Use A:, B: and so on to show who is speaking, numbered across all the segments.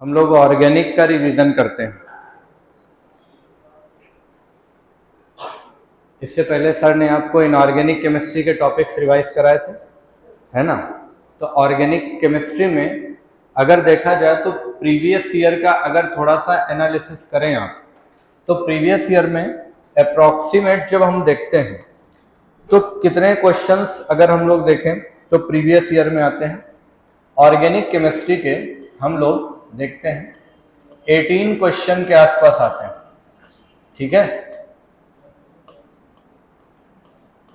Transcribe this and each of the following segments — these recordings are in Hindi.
A: हम लोग ऑर्गेनिक का रिवीजन करते हैं। इससे पहले सर ने आपको इनऑर्गेनिक केमिस्ट्री के टॉपिक्स रिवाइज कराए थे, है ना। तो ऑर्गेनिक केमिस्ट्री में अगर देखा जाए तो प्रीवियस ईयर का अगर थोड़ा सा एनालिसिस करें आप, तो प्रीवियस ईयर में अप्रॉक्सीमेट जब हम देखते हैं तो कितने क्वेश्चंस अगर हम लोग देखें तो प्रीवियस ईयर में आते हैं। ऑर्गेनिक केमिस्ट्री के हम लोग देखते हैं 18 क्वेश्चन के आसपास आते हैं, ठीक है।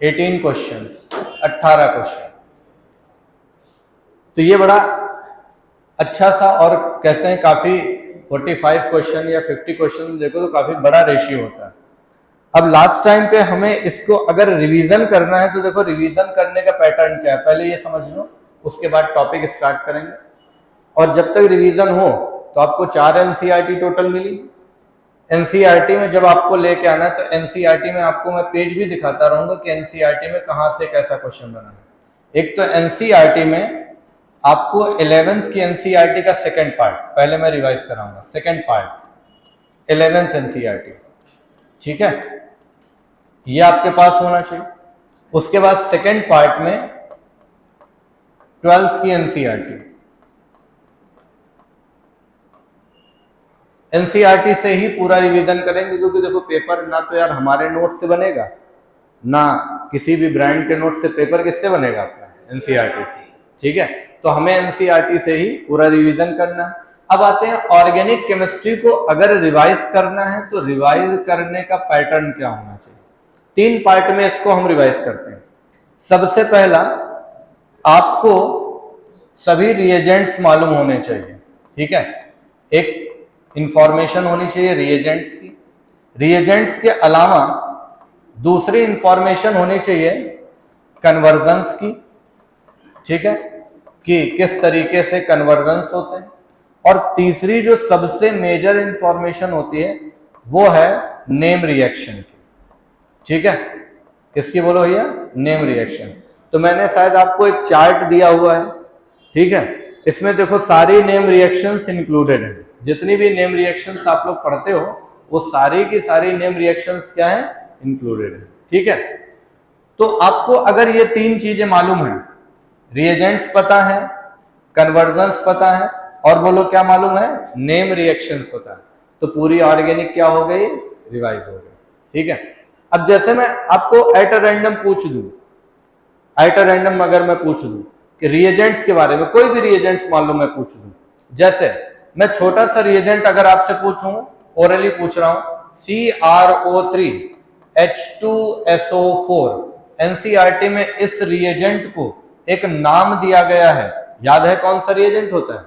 A: 18 क्वेश्चंस, 18 क्वेश्चन। तो ये बड़ा अच्छा सा, और कहते हैं काफी 45 क्वेश्चन या 50 क्वेश्चन देखो तो काफी बड़ा रेशियो होता है। अब लास्ट टाइम पे हमें इसको अगर रिवीजन करना है तो देखो रिवीजन करने का पैटर्न क्या है, पहले ये समझ लो, उसके बाद टॉपिक स्टार्ट करेंगे। और जब तक रिवीजन हो तो आपको 4 एनसीईआरटी टोटल मिली। एनसीईआरटी में जब आपको लेके आना है तो एनसीईआरटी में आपको मैं पेज भी दिखाता रहूंगा कि एनसीईआरटी में कहां से कैसा क्वेश्चन बना है। एक तो एनसीईआरटी में आपको 11th की एनसीईआरटी का सेकंड पार्ट पहले मैं रिवाइज कराऊंगा, सेकंड पार्ट 11th एनसीईआरटी, ठीक है, ये आपके पास होना चाहिए। उसके बाद सेकंड पार्ट में 12th की एनसीईआरटी। एनसीईआरटी से ही पूरा रिवीजन करेंगे, क्योंकि देखो पेपर ना तो यार हमारे नोट से बनेगा, ना किसी भी ब्रांड के नोट से। पेपर किससे बनेगा आपका? एनसीईआरटी से, ठीक है। तो हमें एनसीईआरटी से ही पूरा रिवीजन करना है। अब आते हैं ऑर्गेनिक केमिस्ट्री को अगर रिवाइज करना है तो रिवाइज करने का पैटर्न क्या होना चाहिए। 3 पार्ट में इसको हम रिवाइज करते हैं। सबसे पहला, आपको सभी रिएजेंट्स मालूम होने चाहिए, ठीक है। एक इंफॉर्मेशन होनी चाहिए रिएजेंट्स की। रिएजेंट्स के अलावा दूसरी इंफॉर्मेशन होनी चाहिए कन्वर्जन्स की, ठीक है, कि किस तरीके से कन्वर्जन्स होते हैं। और तीसरी जो सबसे मेजर इंफॉर्मेशन होती है वो है नेम रिएक्शन की, ठीक है। किसकी बोलो भैया? Name reaction. तो मैंने शायद आपको एक चार्ट दिया हुआ है, ठीक है। इसमें देखो सारी नेम रिएक्शंस इंक्लूडेड है। जितनी भी नेम रिएक्शंस आप लोग पढ़ते हो वो सारी की सारी नेम रिएक्शंस क्या है? इंक्लूडेड है, ठीक है। तो आपको अगर ये 3 चीजें मालूम है, रिएजेंट्स पता है, कन्वर्जन्स पता है, और बोलो क्या मालूम है? नेम रिएक्शंस पता है, तो पूरी ऑर्गेनिक क्या हो गई? रिवाइज हो गई, ठीक है। अब जैसे मैं आपको एट अ रैंडम पूछ दूं, एट अ रैंडम अगर मैं पूछ दूं कि रिएजेंट्स के बारे में, कोई भी रिएजेंट्स मान लो मैं पूछ दूं, जैसे मैं छोटा सा रिएजेंट अगर आपसे पूछूं, ओरली पूछ रहा हूं, CrO3 H2SO4, एनसीईआरटी में इस रिएजेंट को एक नाम दिया गया है, याद है कौन सा रिएजेंट होता है?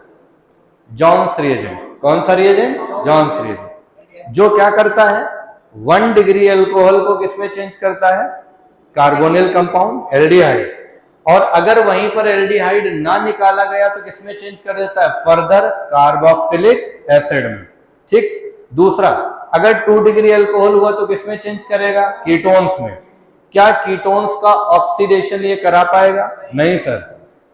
A: Johns reagent. कौन सा रिएजेंट? Johns reagent. जो क्या करता है? 1 डिग्री अल्कोहल को किसमें चेंज करता है? Carbonyl compound, aldehyde. और अगर वहीं पर एल्डिहाइड ना निकाला गया तो किसमें चेंज कर देता है? फर्दर कार्बोक्सिलिक एसिड में, ठीक। दूसरा, अगर 2 डिग्री अल्कोहल हुआ तो किसमें चेंज करेगा? कीटोन्स में। क्या कीटोन्स का ऑक्सीडेशन ये करा पाएगा? नहीं सर।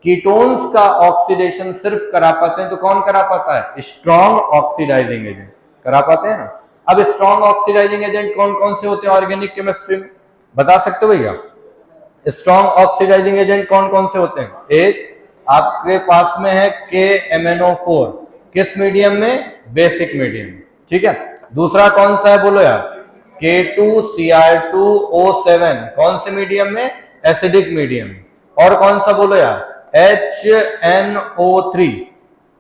A: कीटोन्स का ऑक्सीडेशन सिर्फ करा पाते हैं तो कौन करा पाता है? स्ट्रॉन्ग ऑक्सीडाइजिंग एजेंट करा पाते हैं ना। अब स्ट्रॉन्ग ऑक्सीडाइजिंग एजेंट कौन कौन से होते हैं ऑर्गेनिक केमिस्ट्री में, बता सकते हो भैया? स्ट्रॉन्ग ऑक्सीडाइजिंग एजेंट कौन कौन से होते हैं? एक आपके पास में है KMnO4, किस मीडियम में? बेसिक मीडियम, ठीक है। दूसरा कौन सा है बोलो यार? K2Cr2O7, कौन से मीडियम में? Acidic medium. और कौन सा बोलो यार? HNO3,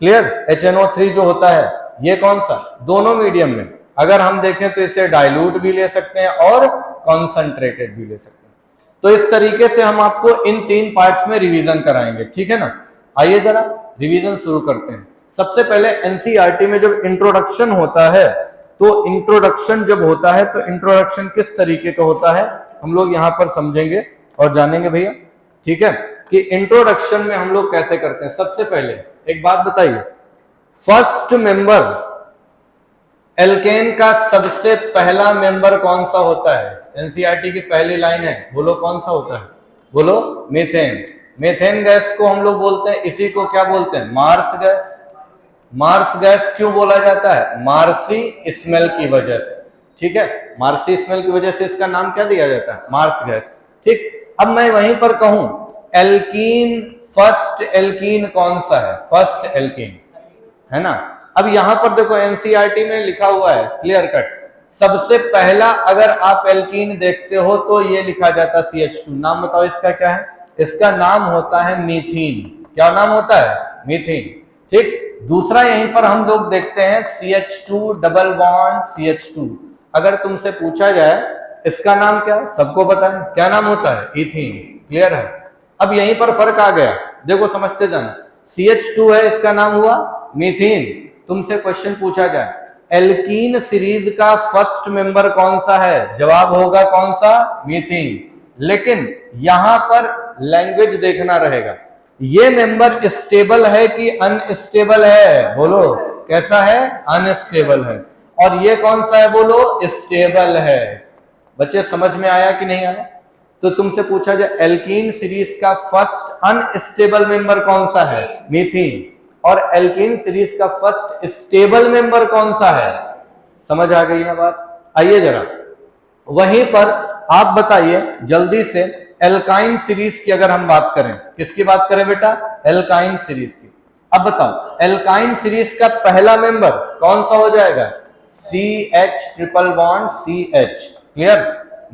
A: clear. HNO3 जो होता है ये कौन सा? दोनों मीडियम में। अगर हम देखें तो इसे डाइल्यूट भी ले सकते हैं और कॉन्सेंट्रेटेड भी ले सकते हैं। तो इस तरीके से हम आपको इन 3 पार्ट्स में रिवीजन कराएंगे, ठीक है ना। आइए जरा रिवीजन शुरू करते हैं। सबसे पहले एनसीईआरटी में जब इंट्रोडक्शन होता है, तो इंट्रोडक्शन जब होता है तो इंट्रोडक्शन किस तरीके का होता है हम लोग यहां पर समझेंगे और जानेंगे भैया, ठीक है, कि इंट्रोडक्शन में हम लोग कैसे करते हैं। सबसे पहले एक बात बताइए, फर्स्ट मेंबर, एल्केन का सबसे पहला मेंबर कौन सा होता है? एनसीईआरटी की पहली लाइन है, बोलो कौन सा होता है? बोलो मीथेन। मीथेन गैस को हम लोग बोलते हैं, इसी को क्या बोलते हैं? मार्स गैस, मार्स गैस क्यों बोला जाता है? मार्सी स्मेल की वजह से, ठीक है, मार्सी स्मेल की वजह से इसका नाम क्या दिया जाता है? Marsh gas. ठीक, अब मैं वहीं पर कहूं एल्कीन, फर्स्ट एल्कीन कौन सा है? फर्स्ट एल्कीन, है ना। अब यहां पर देखो एनसीईआरटी में लिखा हुआ है क्लियर कट, सबसे पहला अगर आप एल्कीन देखते हो तो ये लिखा जाता CH2। नाम बताओ इसका क्या है? इसका नाम होता है मीथेन। क्या नाम होता है? मीथेन। ठीक, दूसरा यहीं पर हम लोग देखते हैं CH2 डबल बॉन्ड CH2। अगर तुमसे पूछा जाए इसका नाम क्या? सबको पता है क्या नाम होता है? इथीन। क्लियर है। अब यहीं पर फर्क आ गया, देखो समझते जाना। CH2 है, इसका नाम हुआ मीथेन। तुमसे क्वेश्चन पूछा जाए एल्कीन सीरीज का फर्स्ट मेंबर कौन सा है? जवाब होगा कौन सा? मीथेन। लेकिन यहां पर लैंग्वेज देखना रहेगा, ये मेंबर स्टेबल है कि अनस्टेबल है? बोलो कैसा है? अनस्टेबल है। और ये कौन सा है? बोलो स्टेबल है। बच्चे समझ में आया कि नहीं आया? तो तुमसे पूछा जाए एल्कीन सीरीज का फर्स्ट अनस्टेबल मेंबर कौन सा है? मीथेन। और एल्कीन सीरीज का फर्स्ट स्टेबल मेंबर कौन सा है? समझ आ गई ना बात? आइए जरा वहीं पर आप बताइए जल्दी से, एल्काइन सीरीज की अगर हम बात करें, किसकी बात करें बेटा? एल्काइन सीरीज की। अब बताओ एल्काइन सीरीज का पहला मेंबर कौन सा हो जाएगा? CH triple bond CH। Clear?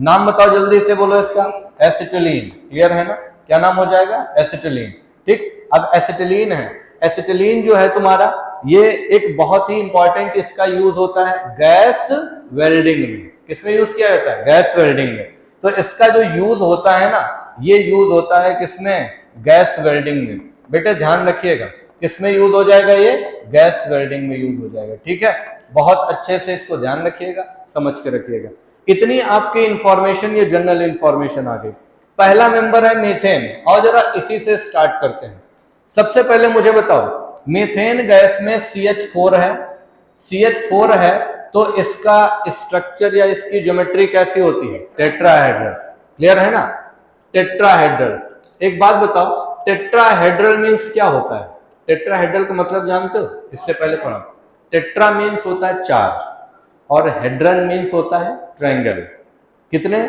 A: नाम बताओ जल्दी से, बोलो इसका। एसिटिलीन। क्लियर है ना? क्या नाम हो जाएगा? एसिटिलीन। ठीक, अब एसिटिलीन है, एसिटिलीन जो है तुम्हारा, ये एक बहुत ही इंपॉर्टेंट इसका यूज होता है गैस वेल्डिंग में। किसमें यूज किया जाता है? गैस वेल्डिंग में। तो इसका जो यूज होता है ना, ये यूज होता है किसमें? गैस वेल्डिंग में। बेटे ध्यान रखिएगा, किसमें यूज हो जाएगा? ये गैस वेल्डिंग में यूज हो जाएगा। ठीक है, बहुत अच्छे से इसको ध्यान रखिएगा, समझ के रखिएगा। इतनी आपकी इंफॉर्मेशन, ये जनरल इंफॉर्मेशन आ गई। पहला मेंबर है मीथेन, और जरा इसी से स्टार्ट करते हैं। सबसे पहले मुझे बताओ मीथेन गैस में CH4 है, CH4 है, तो इसका स्ट्रक्चर या इसकी ज्योमेट्री कैसी होती है? टेट्राहेड्रल। क्लियर है ना? टेट्राहेड्रल। एक बात बताओ, टेट्राहेड्रल मीन्स क्या होता है? टेट्राहेड्रल का मतलब जानते हो? इससे पहले पढ़ा, टेट्रा मीन्स होता है 4 और हेड्रल मीन्स होता है ट्रायंगल। कितने?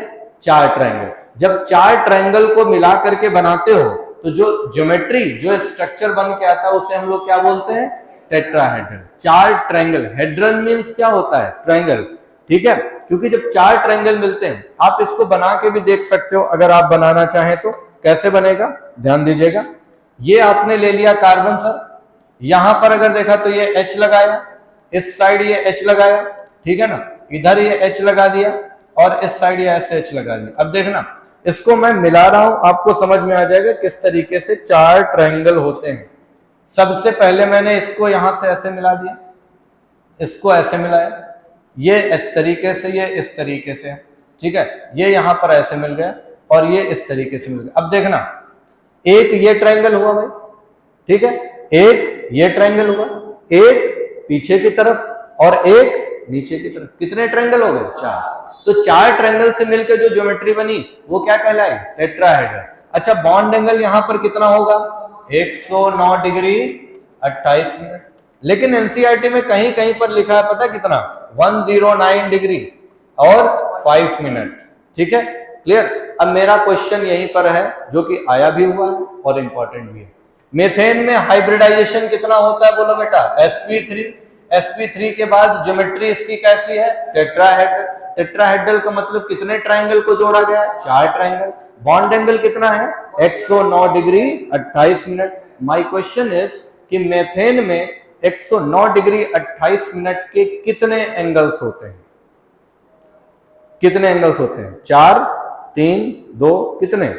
A: 4 ट्रायंगल। जब 4 ट्रायंगल को मिला करके बनाते हो तो जो ज्योमेट्री, जो स्ट्रक्चर बन के आता है उसे हम लोग क्या बोलते हैं? टेट्राहेड्रल। 4 ट्रायंगल। हेड्रल मीन्स क्या होता है? ट्रायंगल। ठीक है, क्योंकि जब 4 ट्रायंगल मिलते हैं, आप इसको बना के भी देख सकते हो अगर आप बनाना चाहें तो। कैसे बनेगा ध्यान दीजिएगा। ये आपने ले लिया कार्बन सर, यहां पर अगर देखा तो ये H लगाया, इस साइड ये H लगाया, ठीक है ना, इधर ये H लगा दिया और इस साइड ये ऐसे H लगा दिया। अब देखना इसको मैं मिला रहा हूं, आपको समझ में आ जाएगा किस तरीके से 4 ट्रायंगल होते हैं। सबसे पहले मैंने इसको यहां से ऐसे मिला दिया, इसको ऐसे मिलाया, ये इस तरीके से, ये इस तरीके से, ठीक है, ये यहां पर ऐसे मिल गया और ये इस तरीके से मिल गया। अब देखना एक ये ट्रायंगल हुआ भाई, ठीक है, एक ये ट्रायंगल हुआ, एक पीछे की तरफ और एक नीचे की तरफ। कितने ट्रायंगल हो गए? 4। तो 4 ट्रायंगल से मिलकर जो ज्योमेट्री बनी वो क्या कहलाई? टेट्राहेड्रल। अच्छा, बॉन्ड एंगल यहां पर कितना होगा? 109 डिग्री 28 मिनट। लेकिन एनसीईआरटी में कहीं कहीं पर लिखा है पता कितना? 109 डिग्री और 5 मिनट। ठीक है, क्लियर। अब मेरा क्वेश्चन यहीं पर है जो कि आया भी हुआ है और इंपॉर्टेंट भी है। मेथेन में हाइब्रिडाइजेशन कितना होता है? बोलो बेटा sp3। sp3 के बाद ज्योमेट्री इसकी कैसी है? टेट्राहेड्रल। टेट्राहेड्रल का मतलब कितने ट्रायंगल को जोड़ा गया है? 4 ट्रायंगल। बॉन्ड एंगल कितना है? 109 degree 28 minute. My question is कि मेथेन में 109 डिग्री 28 मिनट के कितने एंगल्स होते हैं? कितने एंगल्स होते हैं? 4, 3, 2, कितने?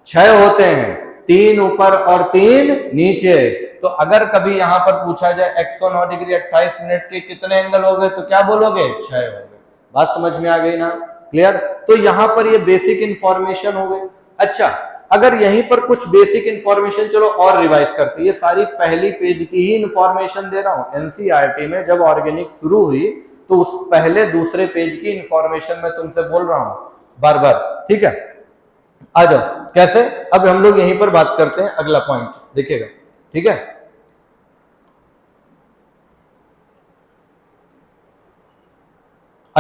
A: 6 होते हैं, 3 ऊपर और 3 नीचे। तो अगर कभी यहां पर पूछा जाए 109 डिग्री 28 मिनट के कितने एंगल हो गए तो क्या बोलोगे? 6 हो गए। बात समझ में आ गई ना? क्लियर। तो यहां पर ये बेसिक इंफॉर्मेशन हो गई। अच्छा, अगर यहीं पर कुछ बेसिक इंफॉर्मेशन चलो और रिवाइज करते, ये सारी पहली पेज की ही इंफॉर्मेशन दे रहा हूं। एनसीईआरटी में जब ऑर्गेनिक शुरू हुई तो उस पहले दूसरे पेज की इंफॉर्मेशन मैं तुमसे बोल रहा हूं बार बार। ठीक है, आ जाओ। कैसे? अब हम लोग यहीं पर बात करते हैं, अगला पॉइंट देखिएगा। ठीक है,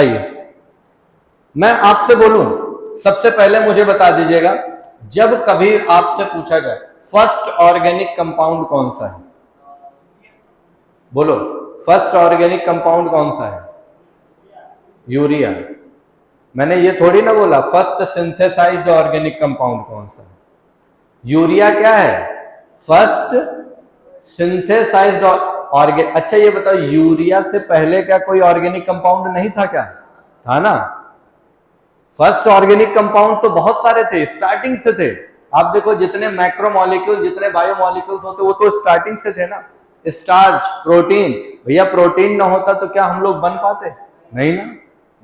A: आइए मैं आपसे बोलूं, सबसे पहले मुझे बता दीजिएगा, जब कभी आपसे पूछा जाए फर्स्ट ऑर्गेनिक कंपाउंड कौन सा है, बोलो फर्स्ट ऑर्गेनिक कंपाउंड कौन सा है? यूरिया। मैंने ये थोड़ी ना बोला फर्स्ट सिंथेसाइज्ड ऑर्गेनिक कंपाउंड कौन सा है। यूरिया क्या है? First synthesized organic. अच्छा ये बताओ, यूरिया से पहले क्या कोई ऑर्गेनिक कंपाउंड नहीं था? क्या था ना? फर्स्ट ऑर्गेनिक कंपाउंड तो बहुत सारे थे, स्टार्टिंग से थे। आप देखो जितने मैक्रोमोलिक्यूल, जितने बायोमोलिक्यूल्स होते वो तो स्टार्टिंग से थे ना। स्टार्च, प्रोटीन, भैया प्रोटीन ना होता तो क्या हम लोग बन पाते? नहीं ना,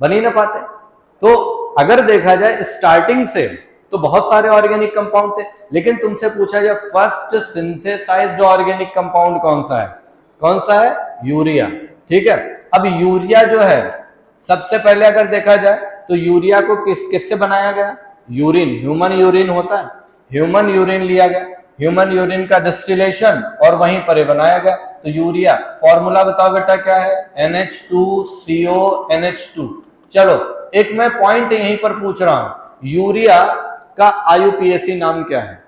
A: बन ही ना पाते। तो अगर देखा जाए स्टार्टिंग से तो बहुत सारे ऑर्गेनिक कंपाउंड थे, लेकिन तुमसे पूछा जाए फर्स्ट सिंथेसाइज्ड ऑर्गेनिक कंपाउंड कौन सा है? कौन सा है? यूरिया। ठीक है, अब यूरिया जो है सबसे पहले अगर देखा जाए तो यूरिया को किससे बनाया गया? यूरिन, ह्यूमन यूरिन होता है, ह्यूमन यूरिन लिया गया, ह्यूमन यूरिन का डिस्टिलेशन और वहीं पर बनाया गया। तो यूरिया फॉर्मूला बताओ बेटा क्या है? NH2CO NH2। चलो एक मैं पॉइंट यहीं पर पूछ रहा हूं, यूरिया का IUPAC नाम क्या है?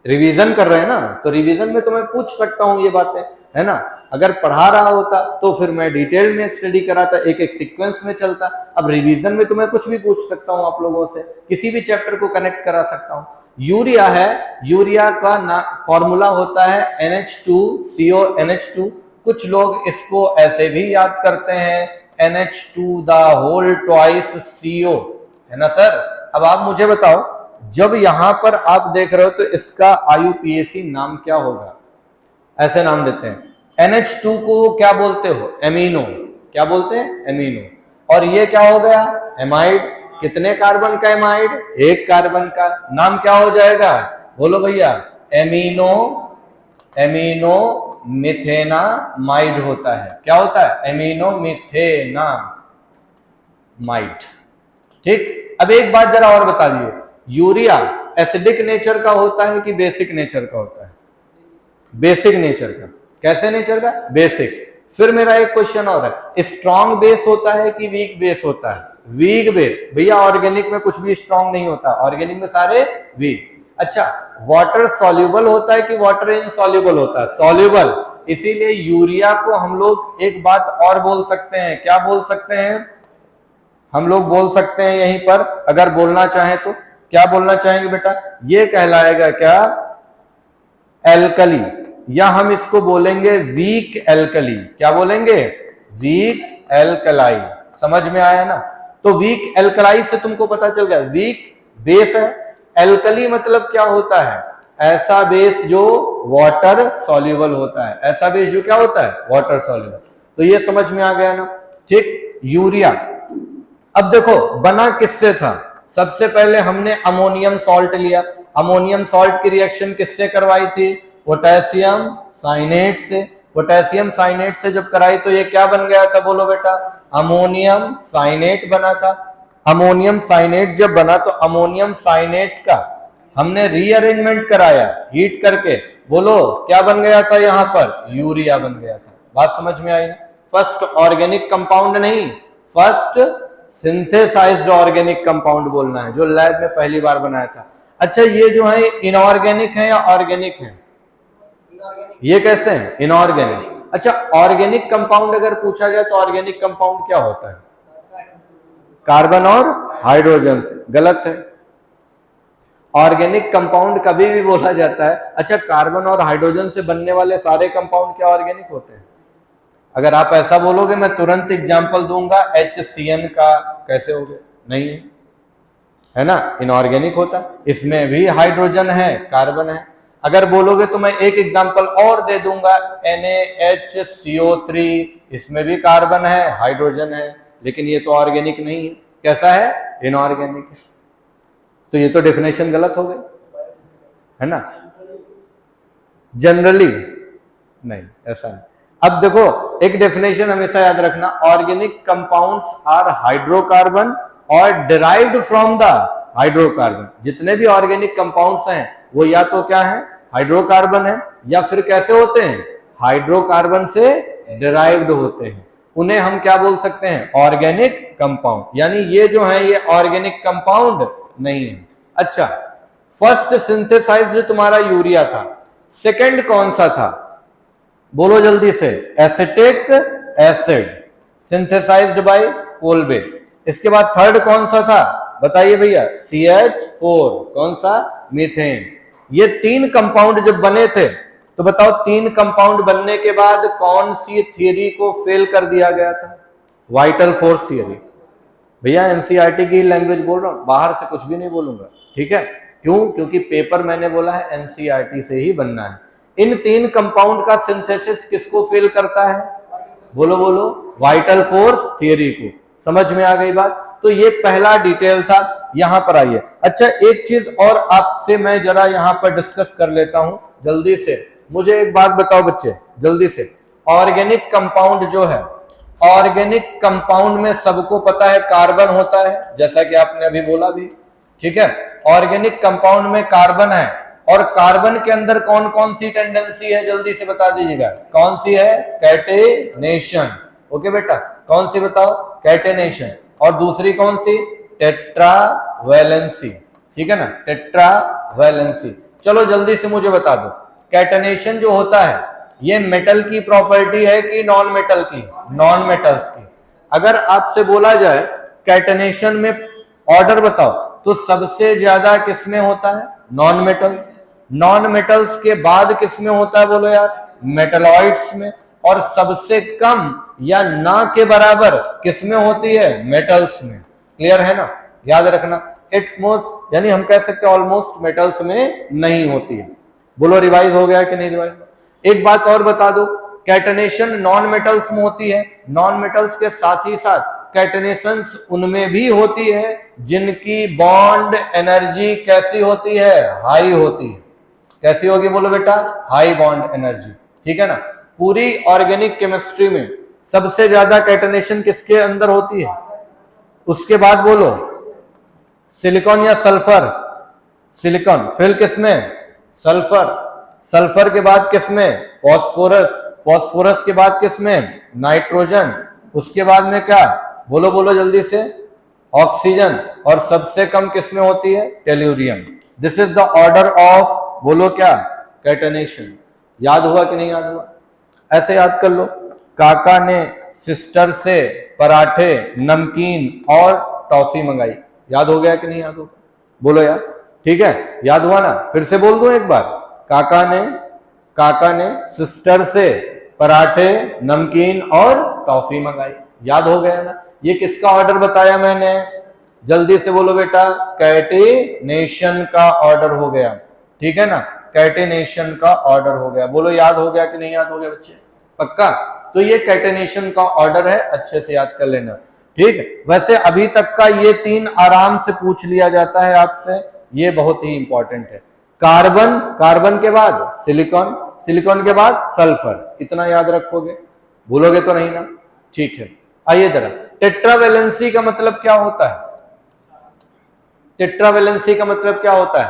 A: रिवीजन कर रहे हैं ना, तो रिवीजन में तो मैं पूछ सकता हूं ये बातें, है ना। अगर पढ़ा रहा होता तो फिर मैं डिटेल में स्टडी कराता, एक एक सीक्वेंस में चलता। अब रिवीजन में तो मैं कुछ भी पूछ सकता हूं आप लोगों से, किसी भी चैप्टर को कनेक्ट करा सकता हूं। यूरिया है, यूरिया का फॉर्मूला होता है NH2CO NH2। कुछ लोग इसको ऐसे भी याद करते हैं NH2 the whole twice CO, है ना सर। अब आप मुझे बताओ, जब यहां पर आप देख रहे हो तो इसका IUPAC नाम क्या होगा? ऐसे नाम देते हैं। NH2 को क्या बोलते हो? एमिनो। क्या बोलते हैं? एमिनो। और ये क्या हो गया? एमाइड। कितने कार्बन का एमाइड? एक कार्बन का। नाम क्या हो जाएगा? बोलो भैया। एमिनो, एमिनो मिथेनामाइड होता है। क्या होता है? एमिनो मिथेनामाइड। ठीक, अब एक बात जरा और बता दिए, यूरिया एसिडिक नेचर का होता है कि बेसिक नेचर का होता है? बेसिक नेचर का। कैसे नेचर का? बेसिक। फिर मेरा एक क्वेश्चन और है, स्ट्रॉन्ग बेस होता है कि वीक बेस होता है? Weak base. भैया ऑर्गेनिक में कुछ भी स्ट्रॉन्ग नहीं होता, ऑर्गेनिक में सारे वीक। अच्छा, वाटर सॉल्युबल होता है कि वाटर इनसॉल्युबल होता है? सॉल्युबल। इसीलिए यूरिया को हम लोग एक बात और बोल सकते हैं, क्या बोल सकते हैं? हम लोग बोल सकते हैं यहीं पर, अगर बोलना चाहें तो क्या बोलना चाहेंगे बेटा? ये कहलाएगा क्या? एल्कली, या हम इसको बोलेंगे वीक एल्कली। क्या बोलेंगे? Weak alkali. समझ में आया ना? तो वीक एल्कलाई से तुमको पता चल गया वीक बेस है। एल्कली मतलब क्या होता है? ऐसा बेस जो वाटर सॉल्युबल होता है। ऐसा बेस जो क्या होता है? Water soluble. तो ये समझ में आ गया ना? ठीक, यूरिया। अब देखो बना किससे था? सबसे पहले हमने अमोनियम सॉल्ट लिया। अमोनियम सॉल्ट की रिएक्शन किससे करवाई थी? पोटेशियम साइनेट से। पोटेशियम साइनेट से जब कराई तो ये क्या बन गया था? बोलो बेटा। अमोनियम साइनेट बना था। अमोनियम साइनेट जब बना तो अमोनियम साइनेट का हमने रीअरेंजमेंट कराया हीट करके। बोलो क्या बन गया था? यहां पर यूरिया बन गया था। बात समझ में आई ना? फर्स्ट ऑर्गेनिक कंपाउंड नहीं, फर्स्ट सिंथेसाइज्ड ऑर्गेनिक कंपाउंड बोलना है, जो लैब में पहली बार बनाया था। अच्छा, ये जो है इनऑर्गेनिक है या ऑर्गेनिक है? ये कैसे है? इनऑर्गेनिक। अच्छा, ऑर्गेनिक कंपाउंड अगर पूछा जाए तो ऑर्गेनिक कंपाउंड क्या होता है? कार्बन और हाइड्रोजन से। गलत है। ऑर्गेनिक कंपाउंड कभी भी बोला जाता है, अच्छा कार्बन और हाइड्रोजन से बनने वाले सारे कंपाउंड क्या ऑर्गेनिक होते हैं? अगर आप ऐसा बोलोगे मैं तुरंत एग्जांपल दूंगा HCN का, कैसे हो गए? नहीं है, है ना, इनऑर्गेनिक होता। इसमें भी हाइड्रोजन है, कार्बन है। अगर बोलोगे तो मैं एक एग्जांपल और दे दूंगा, NaHCO3, इसमें भी कार्बन है, हाइड्रोजन है, लेकिन ये तो ऑर्गेनिक नहीं है। कैसा है? इनऑर्गेनिक है। तो ये तो डेफिनेशन गलत हो गई, है ना। जनरली नहीं, ऐसा नहीं। अब देखो एक डेफिनेशन हमेशा याद रखना, ऑर्गेनिक कंपाउंड्स आर हाइड्रोकार्बन और डिराइव्ड फ्रॉम द हाइड्रोकार्बन। जितने भी ऑर्गेनिक कंपाउंड्स हैं वो या तो क्या है? हाइड्रोकार्बन है, या फिर कैसे होते हैं? हाइड्रोकार्बन से डिराइव्ड होते हैं। उन्हें हम क्या बोल सकते हैं, ऑर्गेनिक कंपाउंड। यानी ये जो है ये ऑर्गेनिक कंपाउंड नहीं है। अच्छा, फर्स्ट सिंथेसाइज्ड तुम्हारा यूरिया था, सेकंड कौन सा था, बोलो जल्दी से, acetic acid synthesized by Kolbe. इसके बाद थर्ड कौन सा था, बताइए भैया, CH4, कौन सा, मीथेन। ये तीन कंपाउंड जब बने थे तो बताओ तीन कंपाउंड बनने के बाद कौन सी थियरी को फेल कर दिया गया था, वाइटल फोर्स थियरी। भैया एनसीईआरटी की लैंग्वेज बोल रहा हूं, बाहर से कुछ भी नहीं बोलूंगा, ठीक है। क्यों, क्योंकि पेपर मैंने बोला है एनसीईआरटी से ही बनना है। इन तीन कंपाउंड का सिंथेसिस किसको फेल करता है, बोलो बोलो, वाइटल फोर्स थियरी को। समझ में आ गई बात। तो ये पहला डिटेल था, यहां पर आइए। अच्छा, एक चीज और आपसे मैं जरा यहां पर डिस्कस कर लेता हूं जल्दी से। मुझे एक बात बताओ बच्चे जल्दी से, ऑर्गेनिक कंपाउंड जो है, ऑर्गेनिक कंपाउंड में सबको पता है कार्बन होता है, जैसा कि आपने अभी बोला भी, ठीक है। ऑर्गेनिक कंपाउंड में कार्बन है, और कार्बन के अंदर कौन कौन सी टेंडेंसी है, जल्दी से बता दीजिएगा, कौन सी है, कैटेनेशन। ओके बेटा, कौन सी बताओ, कैटेनेशन। और दूसरी कौन सी, टेट्रावैलेंसी, ठीक है ना, टेट्रावैलेंसी। चलो जल्दी से मुझे बता दो, कैटेनेशन जो होता है ये मेटल की प्रॉपर्टी है कि नॉन मेटल की, नॉन मेटल्स की। अगर आपसे बोला जाए कैटेनेशन में ऑर्डर बताओ, तो सबसे ज्यादा किसमें होता है, नॉन मेटल्स। नॉन मेटल्स के बाद किसमें होता है, बोलो यार, मेटलॉइड्स में। और सबसे कम या ना के बराबर किसमें होती है, मेटल्स में। क्लियर है ना, याद रखना। एटमोस्ट यानी हम कह सकते हैं ऑलमोस्ट मेटल्स में नहीं होती है। बोलो रिवाइज हो गया कि नहीं रिवाइज। एक बात और बता दो, कैटेनेशन नॉन मेटल्स में होती है, नॉन मेटल्स के साथ ही साथ कैटेनेशन उनमें भी होती है जिनकी बॉन्ड एनर्जी कैसी होती है, हाई होती है। कैसी होगी, बोलो बेटा, हाई बॉन्ड एनर्जी, ठीक है ना। पूरी ऑर्गेनिक केमिस्ट्री में सबसे ज्यादा कैटेनेशन किसके अंदर होती है, उसके बाद बोलो सिलिकॉन या सल्फर, सिलिकॉन, फिर किसमें, सल्फर, सल्फर के बाद किसमें, फॉस्फोरस, फॉस्फोरस के बाद किसमें, नाइट्रोजन, उसके बाद में क्या, बोलो बोलो जल्दी से, ऑक्सीजन, और सबसे कम किसमें होती है, tellurium. This is the order of, बोलो क्या, कैटेनेशन। याद हुआ कि नहीं याद हुआ, ऐसे याद कर लो। काका ने सिस्टर से पराठे, नमकीन और टॉफी मंगाई। याद हो गया कि नहीं याद होगा, बोलो यार, ठीक है, याद हुआ ना। फिर से बोल दो एक बार, काका ने सिस्टर से पराठे, नमकीन और टॉफी मंगाई। याद हो गया ना। ये किसका ऑर्डर बताया मैंने, जल्दी से बोलो बेटा, कैटेनेशन का ऑर्डर हो गया, ठीक है ना, कैटेनेशन का ऑर्डर हो गया। बोलो याद हो गया कि नहीं याद हो गया बच्चे, पक्का। तो ये कैटेनेशन का ऑर्डर है, अच्छे से याद कर लेना, ठीक। वैसे अभी तक का ये तीन आराम से पूछ लिया जाता है आपसे, ये बहुत ही इंपॉर्टेंट है। कार्बन, कार्बन के बाद सिलिकॉन, सिलिकॉन के बाद सल्फर, इतना याद रखोगे, भूलोगे तो नहीं ना, ठीक है। आइए जरा, टेट्रावैलेंसी का मतलब क्या होता है, टेट्रावैलेंसी का मतलब क्या होता है,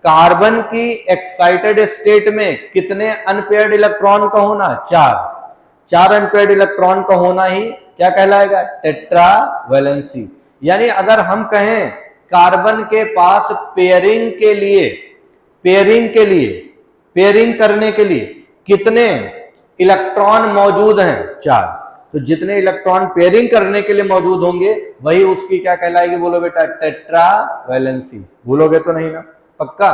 A: कार्बन की एक्साइटेड स्टेट में कितने अनपेयर्ड इलेक्ट्रॉन का होना, चार अनपेयर्ड इलेक्ट्रॉन का होना ही क्या कहलाएगा, टेट्रावैलेंसी। यानी अगर हम कहें कार्बन के पास पेयरिंग करने के लिए कितने इलेक्ट्रॉन मौजूद हैं, चार। तो जितने इलेक्ट्रॉन पेयरिंग करने के लिए मौजूद होंगे वही उसकी क्या कहलाएगी, बोलो बेटा, टेट्रावैलेंसी। भूलोगे तो नहीं ना, पक्का।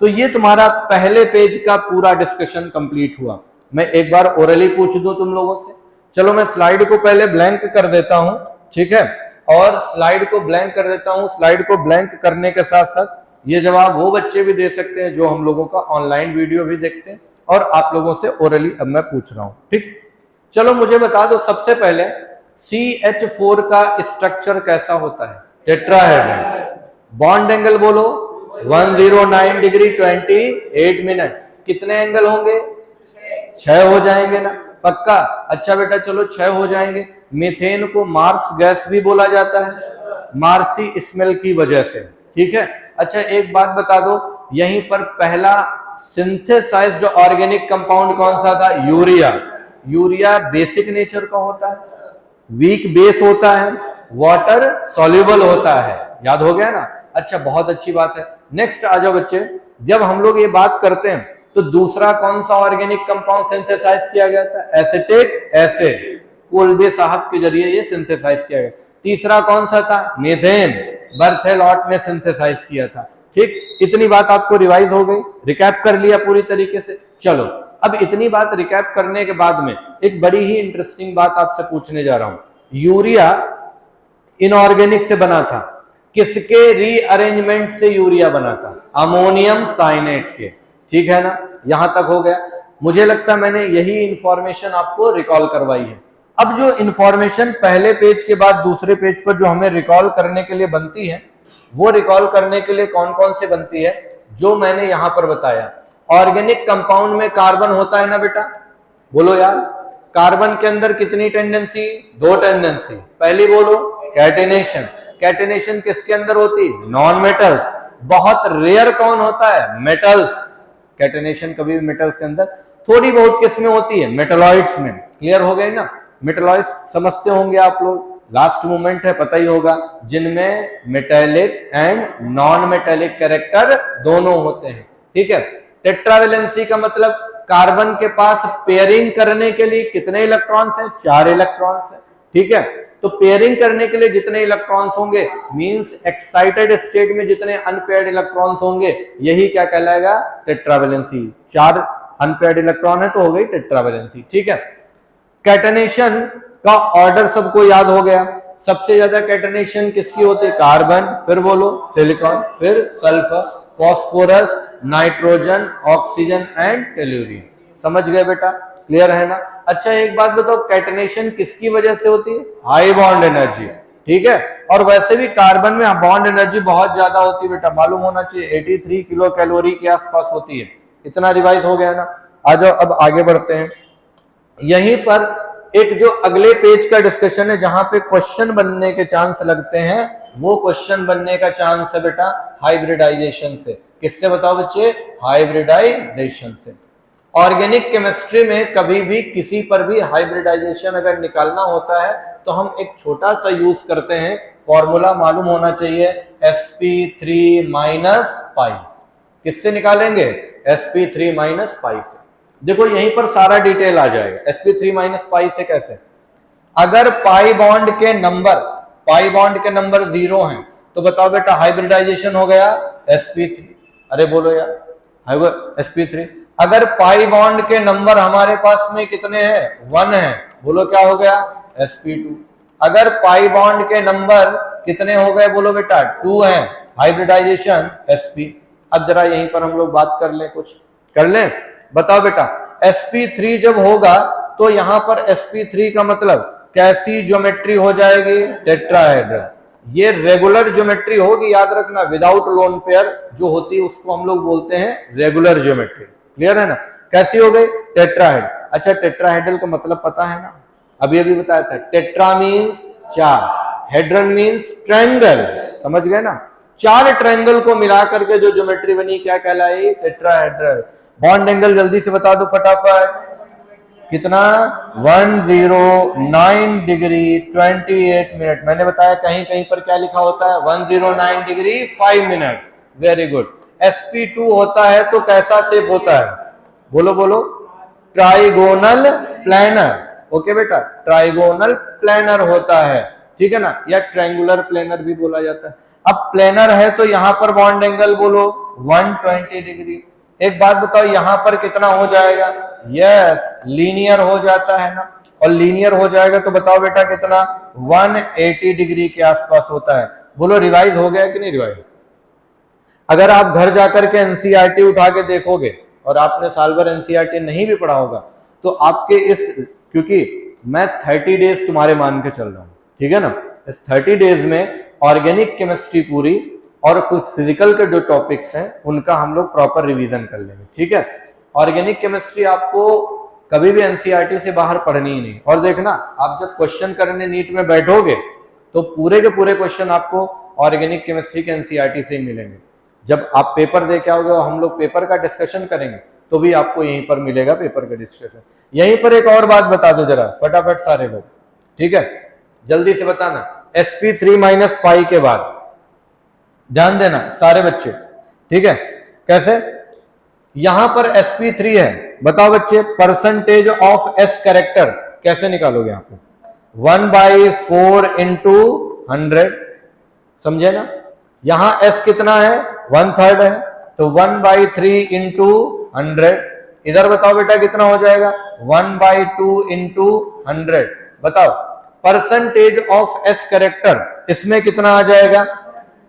A: तो ये तुम्हारा पहले पेज का पूरा डिस्कशन कंप्लीट हुआ। मैं एक बार ओरली पूछ दूं तुम लोगों से। चलो मैं स्लाइड को पहले ब्लैंक कर देता हूं, ठीक है, और स्लाइड को ब्लैंक कर देता हूं। स्लाइड को ब्लैंक करने के साथ साथ ये जवाब वो बच्चे भी दे सकते हैं जो हम लोगों का ऑनलाइन वीडियो भी देखते हैं, और आप लोगों से ओरली अब मैं पूछ रहा हूं, ठीक। चलो मुझे बता दो सबसे पहले CH4 का स्ट्रक्चर कैसा होता है, टेट्राहेड्रन। बॉन्ड एंगल बोलो 109 डिग्री 28 मिनट। कितने एंगल होंगे, 6 हो जाएंगे ना, पक्का। अच्छा बेटा चलो 6 हो जाएंगे। मीथेन को मार्स गैस भी बोला जाता है, मार्सी स्मेल की वजह से, ठीक है। अच्छा एक बात बता दो, यहीं पर पहला सिंथेसाइज्ड ऑर्गेनिक कंपाउंड कौन सा था, यूरिया। यूरिया बेसिक नेचर का होता है, वीक बेस होता है, वाटर सॉल्युबल होता है। याद हो गया ना? अच्छा, बहुत अच्छी बात है। नेक्स्ट आ जाओ बच्चे, जब हम लोग ये बात करते हैं तो दूसरा कौन सा ऑर्गेनिक कंपाउंड सिंथेसाइज किया गया था? एसिटिक एसिड, कोल्बे साहब के जरिए ये सिंथेसाइज किया गया। तीसरा कौन सा था? मीथेन, बर्थेलॉट ने सिंथेसाइज किया था। ठीक, इतनी बात आपको रिवाइज हो गई, रिकैप कर लिया पूरी तरीके से। चलो, अब इतनी बात रिकैप करने के बाद में एक बड़ी ही इंटरेस्टिंग बात आपसे पूछने जा रहा हूं। यूरिया इनऑर्गेनिक से बना था, किसके रीअरेंजमेंट से यूरिया बना था? अमोनियम साइनेट के। ठीक है ना? यहां तक हो गया। मुझे लगता है मैंने यही इंफॉर्मेशन आपको रिकॉल करवाई है। अब जो इंफॉर्मेशन पहले पेज के बाद दूसरे पेज पर जो हमें रिकॉल करने के लिए बनती है, वो रिकॉल करने के लिए कौन कौन से बनती है, जो मैंने यहां पर बताया। ऑर्गेनिक कंपाउंड में कार्बन होता है ना बेटा? बोलो यार, कार्बन के अंदर कितनी टेंडेंसी? दो टेंडेंसी। पहली बोलो, कैटेनेशन। कैटेनेशन किसके अंदर होती? Non metals. बहुत रेयर कौन होता है? मेटल्स। कैटेनेशन कभी भी मेटल्स के अंदर थोड़ी बहुत किसमें होती है? मेटलॉइड्स में। क्लियर हो गई ना? मेटलॉइड्स समझते होंगे आप लोग, लास्ट मूवमेंट है, पता ही होगा, जिनमें metallic and non metallic character दोनों होते हैं। ठीक है? टेट्रावेलेंसी का मतलब कार्बन के पास पेयरिंग करने के लिए कितने इलेक्ट्रॉन्स हैं? 4 इलेक्ट्रॉन्स हैं। ठीक है? तो पेयरिंग करने के लिए जितने इलेक्ट्रॉन्स होंगे, मींस एक्साइटेड स्टेट में जितने अनपेयर्ड इलेक्ट्रॉन्स होंगे, यही क्या कहलाएगा? टेट्रावेलेंसी। 4 अनपेयर्ड इलेक्ट्रॉन है तो हो गई टेट्रावेलेंसी। ठीक है? कैटेनेशन का ऑर्डर सबको याद हो गया। सबसे ज्यादा कैटेनेशन किसकी होती है? कार्बन, फिर बोलो सिलिकॉन, फिर sulphur, phosphorus, nitrogen, oxygen and tellurium. समझ गए बेटा? क्लियर है ना? अच्छा, एक बात बताओ, कैटेनेशन किसकी वजह से होती है? High bond energy. ठीक है? और वैसे भी कार्बन में बॉन्ड एनर्जी बहुत ज्यादा होती है बेटा, मालूम होना चाहिए, 83 किलो कैलोरी के आसपास होती है। इतना रिवाइज हो गया ना? आ जाओ, अब आगे बढ़ते हैं। यहीं पर एक जो अगले पेज का डिस्कशन है, जहां पे क्वेश्चन बनने के चांस लगते हैं, वो क्वेश्चन बनने का चांस है बेटा हाइब्रिडाइजेशन से। किससे बताओ बच्चे? हाइब्रिडाइजेशन से। ऑर्गेनिक केमिस्ट्री में कभी भी किसी पर भी हाइब्रिडाइजेशन अगर निकालना होता है तो हम एक छोटा सा यूज करते हैं, फॉर्मूला मालूम होना चाहिए, sp3 माइनस पाई। किससे निकालेंगे? sp3 माइनस पाई से। देखो यहीं पर सारा डिटेल आ जाएगा। sp3 माइनस पाई से कैसे? अगर पाई बॉन्ड के नंबर 0 हैं तो बताओ बेटा हाइब्रिडाइजेशन हो गया sp3। अरे बोलो यार, sp3। अगर पाई बॉन्ड के नंबर हमारे पास में कितने हैं? 1 है, बोलो क्या हो गया? sp2। अगर पाई बॉन्ड के नंबर कितने हो गए? बोलो बेटा 2 है, हाइब्रिडाइजेशन sp। अब जरा यहीं पर हम लोग बात कर लें, कुछ कर लें। बताओ बेटा, sp3 जब होगा तो यहां पर sp3 का मतलब कैसी ज्योमेट्री हो जाएगी? टेट्राहेड्रल। ये रेगुलर ज्योमेट्री होगी, याद रखना, विदाउट लोन पेयर जो होती है उसको हम लोग बोलते हैं रेगुलर ज्योमेट्री। क्लियर है ना? कैसी हो गई? टेट्राहेड। अच्छा, टेट्राहेड्रल का मतलब पता है ना? अभी बताया था, tetra means 4, hadron means triangle. समझ गए ना? 4 ट्रायंगल को मिलाकर के जो ज्योमेट्री बनी क्या कहलाई? टेट्राहेड्रल। बॉन्ड एंगल जल्दी से बता दो फटाफट, कितना? 109 डिग्री 28 मिनट। मैंने बताया कहीं कहीं पर क्या लिखा होता है? 109 degree 5 minute. Very good. sp2 होता है तो कैसा शेप होता है? बोलो बोलो, ट्राइगोनल प्लेनर। ओके बेटा, ट्राइगोनल प्लेनर होता है। ठीक है ना? या ट्रायंगुलर प्लेनर भी बोला जाता है। अब प्लेनर है तो यहां पर बॉन्ड एंगल बोलो 120 डिग्री। एक बात बताओ, यहां पर कितना हो जाएगा? यस, लीनियर हो जाता है ना? और लीनियर हो जाएगा तो बताओ बेटा कितना? 180 डिग्री के आसपास होता है। बोलो रिवाइज हो गया कि नहीं रिवाइज? अगर आप घर जाकर के एनसीईआरटी उठा के देखोगे और आपने साल भर एनसीईआरटी नहीं भी पढ़ा होगा तो आपके क्योंकि मैं 30 डेज तुम्हारे मान के चल रहा हूं, ठीक है ना? इस 30 डेज में ऑर्गेनिक केमिस्ट्री पूरी और कुछ फिजिकल के जो टॉपिक्स हैं उनका हम लोग प्रॉपर रिवीजन कर लेंगे। ठीक है? ऑर्गेनिक केमिस्ट्री आपको कभी भी एनसीईआरटी से बाहर पढ़नी ही नहीं। और देखना, आप जब क्वेश्चन करने नीट में बैठोगे तो पूरे के पूरे क्वेश्चन आपको ऑर्गेनिक केमिस्ट्री के एनसीईआरटी से ही मिलेंगे। जब आप पेपर दे के आओगे और हम लोग पेपर का डिस्कशन करेंगे तो भी आपको यहीं पर मिलेगा पेपर का डिस्कशन। यहीं पर एक और बात बता दो जरा फटाफट सारे लोग, ठीक है? जल्दी से बताना। sp3 माइनस पाई के बाद, ध्यान देना सारे बच्चे, ठीक है। कैसे, यहां पर sp3 है, बताओ बच्चे परसेंटेज ऑफ s कैरेक्टर कैसे निकालोगे यहां पर? 1/4 इंटू 100, समझे ना। यहां s कितना है, 1/3 है, तो 1/3 इंटू 100। इधर बताओ बेटा कितना हो जाएगा, 1/2 इंटू 100। बताओ परसेंटेज ऑफ s कैरेक्टर इसमें कितना आ जाएगा,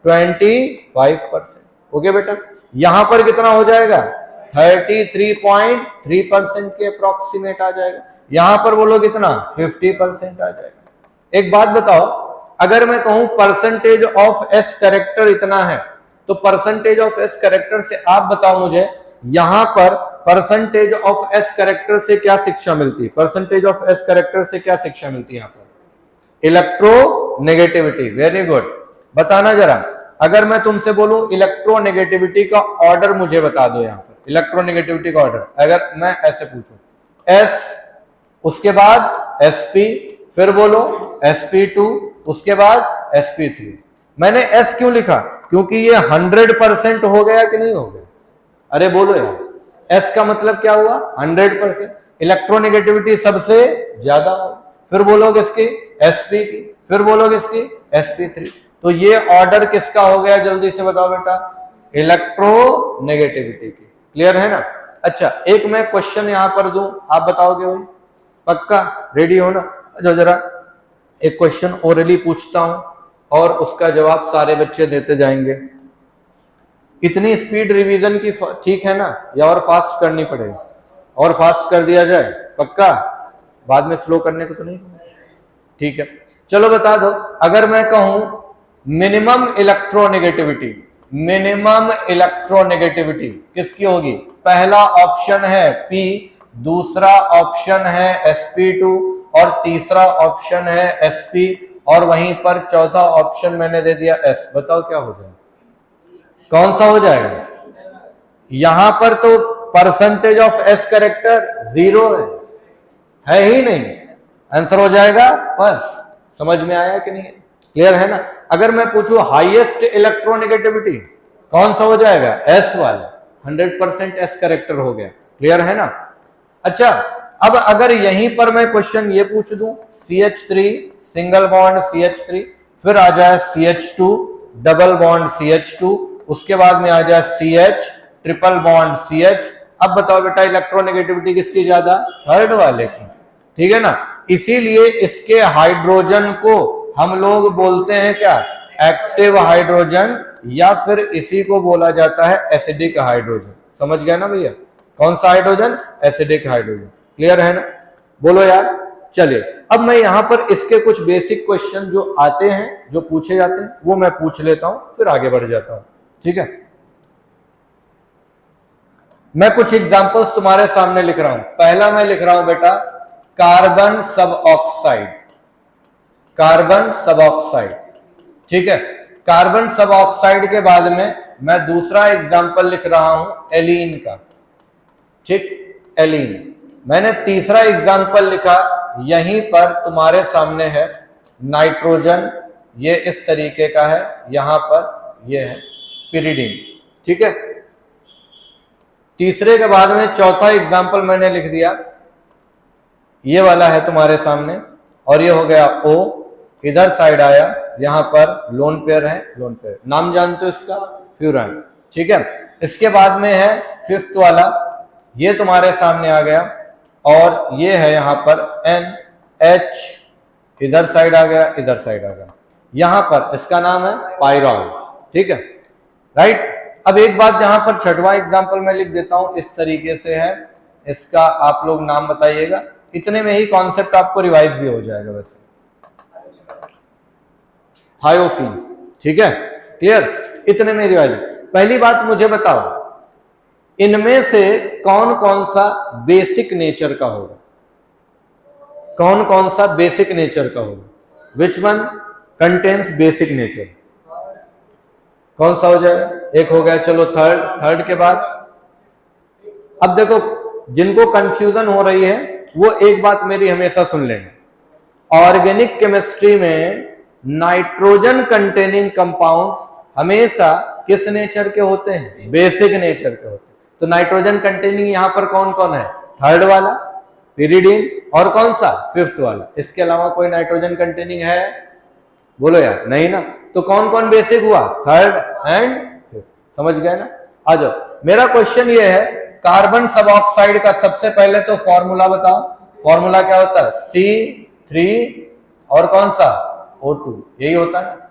A: 25%। ओके बेटा, यहां पर कितना हो जाएगा, 33.3% के अप्रोक्सीमेट आ जाएगा। यहां पर बोलो कितना, 50% आ जाएगा। एक बात बताओ, अगर मैं कहूं परसेंटेज ऑफ एस कैरेक्टर इतना है, तो परसेंटेज ऑफ एस कैरेक्टर से आप बताओ मुझे, यहां पर परसेंटेज ऑफ एस कैरेक्टर से क्या शिक्षा मिलती है? परसेंटेज ऑफ एस कैरेक्टर से क्या शिक्षा मिलती है यहां पर? इलेक्ट्रोनेगेटिविटी। वेरी गुड, बताना जरा, अगर मैं तुमसे बोलूं इलेक्ट्रोनेगेटिविटी का ऑर्डर मुझे बता दो। यहां पर इलेक्ट्रोनेगेटिविटी का ऑर्डर अगर मैं ऐसे पूछूं, एस, उसके बाद sp, फिर बोलो sp2, उसके बाद sp3। मैंने s क्यों लिखा, क्योंकि ये 100% हो गया कि नहीं हो गया? अरे बोलो यार, s का मतलब क्या हुआ, 100%। इलेक्ट्रोनेगेटिविटी सबसे ज्यादा हो, फिर बोलोगे इसकी sp की, फिर बोलोगे इसकी sp3। तो ये ऑर्डर किसका हो गया, जल्दी से बताओ बेटा, इलेक्ट्रोनेगेटिविटी की। क्लियर है ना। अच्छा, एक मैं क्वेश्चन यहां पर दूं, आप बताओगे भाई, पक्का रेडी हो ना? जो जरा एक क्वेश्चन ओरली पूछता हूं और उसका जवाब सारे बच्चे देते जाएंगे। इतनी स्पीड रिवीजन की ठीक है ना, या और फास्ट करनी पड़ेगी? और फास्ट कर दिया जाए, पक्का, बाद में स्लो करने को तो नहीं, ठीक है। चलो बता दो, अगर मैं कहूं मिनिमम इलेक्ट्रोनेगेटिविटी, मिनिमम इलेक्ट्रोनेगेटिविटी किसकी होगी? पहला ऑप्शन है P, दूसरा ऑप्शन है sp2 और तीसरा ऑप्शन है sp, और वहीं पर चौथा ऑप्शन मैंने दे दिया s। बताओ क्या हो जाएगा, कौन सा हो जाएगा? यहां पर तो परसेंटेज ऑफ s कैरेक्टर 0 है ही नहीं, आंसर हो जाएगा बस। समझ में आया कि नहीं? क्लियर है ना। अगर मैं पूछूं हाईएस्ट इलेक्ट्रोनेगेटिविटी, कौन सा हो जाएगा? s वाला, 100% s कैरेक्टर हो गया। क्लियर है ना। अच्छा, अब अगर यहीं पर मैं क्वेश्चन ये पूछ दूं, CH3 सिंगल बॉन्ड CH3, फिर आ जाए CH2 डबल बॉन्ड CH2, उसके बाद में आ जाए CH ट्रिपल बॉन्ड CH। अब बताओ बेटा इलेक्ट्रोनेगेटिविटी किसकी ज्यादा? थर्ड वाले की, ठीक है ना। इसीलिए इसके हाइड्रोजन को हम लोग बोलते हैं क्या? एक्टिव हाइड्रोजन, या फिर इसी को बोला जाता है एसिडिक हाइड्रोजन। समझ गया ना भैया, कौन सा हाइड्रोजन? Acidic hydrogen. क्लियर है ना, बोलो यार। चलिए, अब मैं यहां पर इसके कुछ बेसिक क्वेश्चन जो आते हैं, जो पूछे जाते हैं, वो मैं पूछ लेता हूं, फिर आगे बढ़ जाता हूं, ठीक है। मैं कुछ एग्जांपल्स तुम्हारे सामने लिख रहा हूं। पहला मैं लिख रहा हूं बेटा कार्बन सब ऑक्साइड, कार्बन सब ऑक्साइड, ठीक है। कार्बन सब ऑक्साइड के बाद में मैं दूसरा एग्जांपल लिख रहा हूं एलीन का, ठीक, एलीन। मैंने तीसरा एग्जांपल लिखा, यहीं पर तुम्हारे सामने है नाइट्रोजन, ये इस तरीके का है, यहां पर ये है पिरिडीन, ठीक है। तीसरे के बाद में चौथा एग्जांपल मैंने लिख दिया, ये वाला है तुम्हारे सामने, और ये हो गया O। इधर साइड आया, यहां पर लोन पेयर है, लोन पेयर नाम जानते हो इसका, फ्यूरान, ठीक है। इसके बाद में है फिफ्थ वाला, ये तुम्हारे सामने आ गया, और ये है यहां पर NH, इधर साइड आ गया, इधर साइड आ गया, यहां पर इसका नाम है पायरॉल, ठीक है, राइट। अब एक बात यहां पर छठवां एग्जांपल मैं लिख देता हूं, इस तरीके से है, इसका आप लोग नाम बताइएगा। इतने में ही कॉन्सेप्ट आपको रिवाइज भी हो जाएगा वैसे। थायोफीन, ठीक है, क्लियर, इतने में रिवाइज। पहली बात मुझे बताओ, इनमें से कौन कौन सा बेसिक नेचर का होगा? कौन कौन सा बेसिक नेचर का होगा? Which one contains basic nature? कौन सा हो जाएगा? एक हो गया, चलो थर्ड, थर्ड के बाद। अब देखो, जिनको कंफ्यूजन हो रही है वो एक बात मेरी हमेशा सुन लेंगे, ऑर्गेनिक केमिस्ट्री में नाइट्रोजन कंटेनिंग कंपाउंड्स हमेशा किस नेचर के होते हैं? बेसिक नेचर के होते हैं। तो नाइट्रोजन कंटेनिंग यहां पर कौन कौन है? थर्ड वाला पिरिडीन और कौन सा? फिफ्थ वाला। इसके अलावा कोई नाइट्रोजन कंटेनिंग है? बोलो यार, नहीं ना। तो कौन कौन बेसिक हुआ? Third and fifth. समझ गए ना? आ जाओ, मेरा क्वेश्चन ये है, कार्बन सब ऑक्साइड का सबसे पहले तो फॉर्मूला बताओ। फॉर्मूला क्या होता है? C3 और कौन सा? O2, यही होता है ना।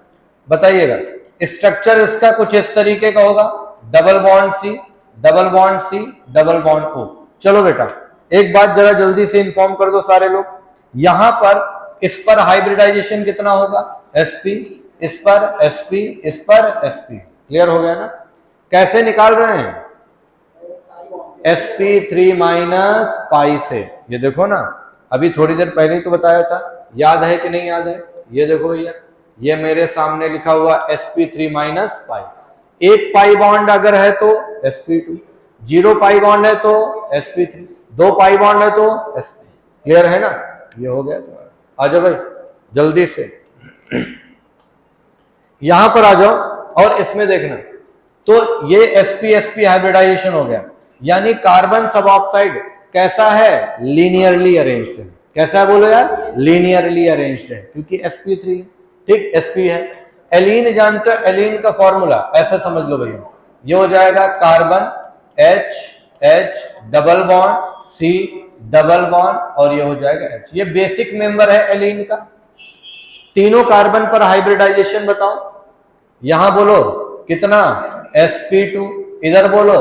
A: बताइएगा, स्ट्रक्चर इसका कुछ इस तरीके का होगा, double bond C, double bond C, double bond O। चलो बेटा, एक बात जरा जल्दी से इंफॉर्म कर दो सारे लोग, यहां पर इस पर हाइब्रिडाइजेशन कितना होगा? sp, इस पर sp, इस पर sp। क्लियर हो गया ना? कैसे निकाल रहे हैं? sp3 माइनस पाई से। ये देखो ना, अभी थोड़ी देर पहले ही तो बताया था, याद है कि नहीं याद है? ये देखो भैया, ये मेरे सामने लिखा हुआ sp3 माइनस पाई। एक पाई बॉन्ड अगर है तो sp2, 0 पाई बॉन्ड है तो sp3, 2 पाई बॉन्ड है तो sp। क्लियर है ना? ये हो गया। तो आ जाओ भाई जल्दी से, यहां पर आ जाओ और इसमें देखना। तो ये sp-sp हाइब्रिडाइजेशन हो गया, यानी कार्बन सब ऑक्साइड कैसा है? लीनियरली अरेंज्ड है। कैसा है बोलो यार? लीनियरली अरेंज्ड है, क्योंकि sp3 है, ठीक, sp है। एलीन जानते हो? एलीन का फॉर्मूला ऐसा समझ लो भैया, ये हो जाएगा carbon H H double bond C double bond और ये हो जाएगा H। ये बेसिक मेंबर है एलीन का। तीनों कार्बन पर हाइब्रिडाइजेशन बताओ। यहां बोलो कितना? sp2, इधर बोलो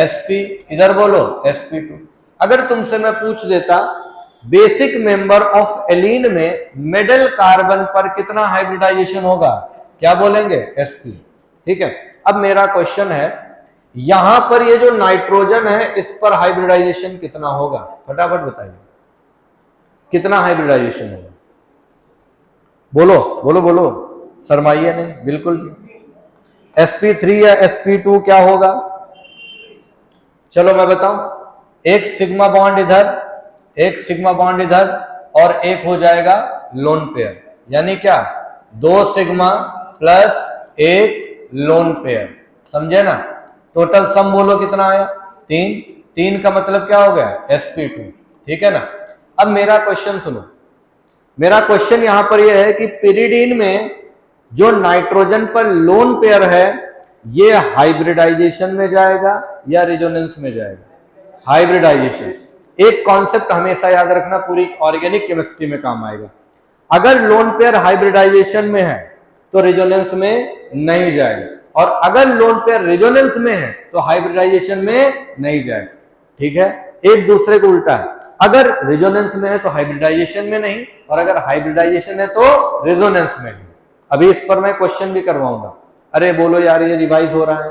A: sp, इधर बोलो sp2। अगर तुमसे मैं पूछ देता बेसिक मेंबर ऑफ एलीन में मिडिल कार्बन पर कितना हाइब्रिडाइजेशन होगा, क्या बोलेंगे? sp। ठीक है, अब मेरा क्वेश्चन है, यहां पर ये जो नाइट्रोजन है इस पर हाइब्रिडाइजेशन कितना होगा? फटाफट बताइए, कितना हाइब्रिडाइजेशन होगा? बोलो बोलो बोलो, शर्माइए नहीं, बिल्कुल। sp3 या sp2 क्या होगा? चलो मैं बताऊं, एक सिग्मा बॉन्ड इधर, एक सिग्मा बॉन्ड इधर और एक हो जाएगा लोन पेयर, यानी क्या? 2 सिग्मा प्लस 1 लोन पेयर। समझे ना? टोटल सम बोलो कितना आया? 3। 3 का मतलब क्या हो गया? sp2। ठीक है ना? अब मेरा क्वेश्चन सुनो, मेरा क्वेश्चन यहां पर यह है कि पिरिडीन में जो नाइट्रोजन पर लोन पेयर है ये हाइब्रिडाइजेशन में जाएगा या रेजोनेंस में जाएगा? हाइब्रिडाइजेशन। एक कॉन्सेप्ट हमेशा याद रखना, पूरी ऑर्गेनिक केमिस्ट्री में काम आएगा। अगर लोन पेयर हाइब्रिडाइजेशन में है तो रेजोनेंस में नहीं जाएगा, और अगर लोन पेयर रेजोनेंस में है तो हाइब्रिडाइजेशन में नहीं जाएगा। ठीक है, एक दूसरे को उल्टा है, अगर रेजोनेंस में है तो हाइब्रिडाइजेशन में नहीं, और अगर हाइब्रिडाइजेशन है तो रेजोनेंस में नहीं। अभी इस पर मैं क्वेश्चन भी करवाऊंगा। अरे बोलो यार, ये रिवाइज हो रहा है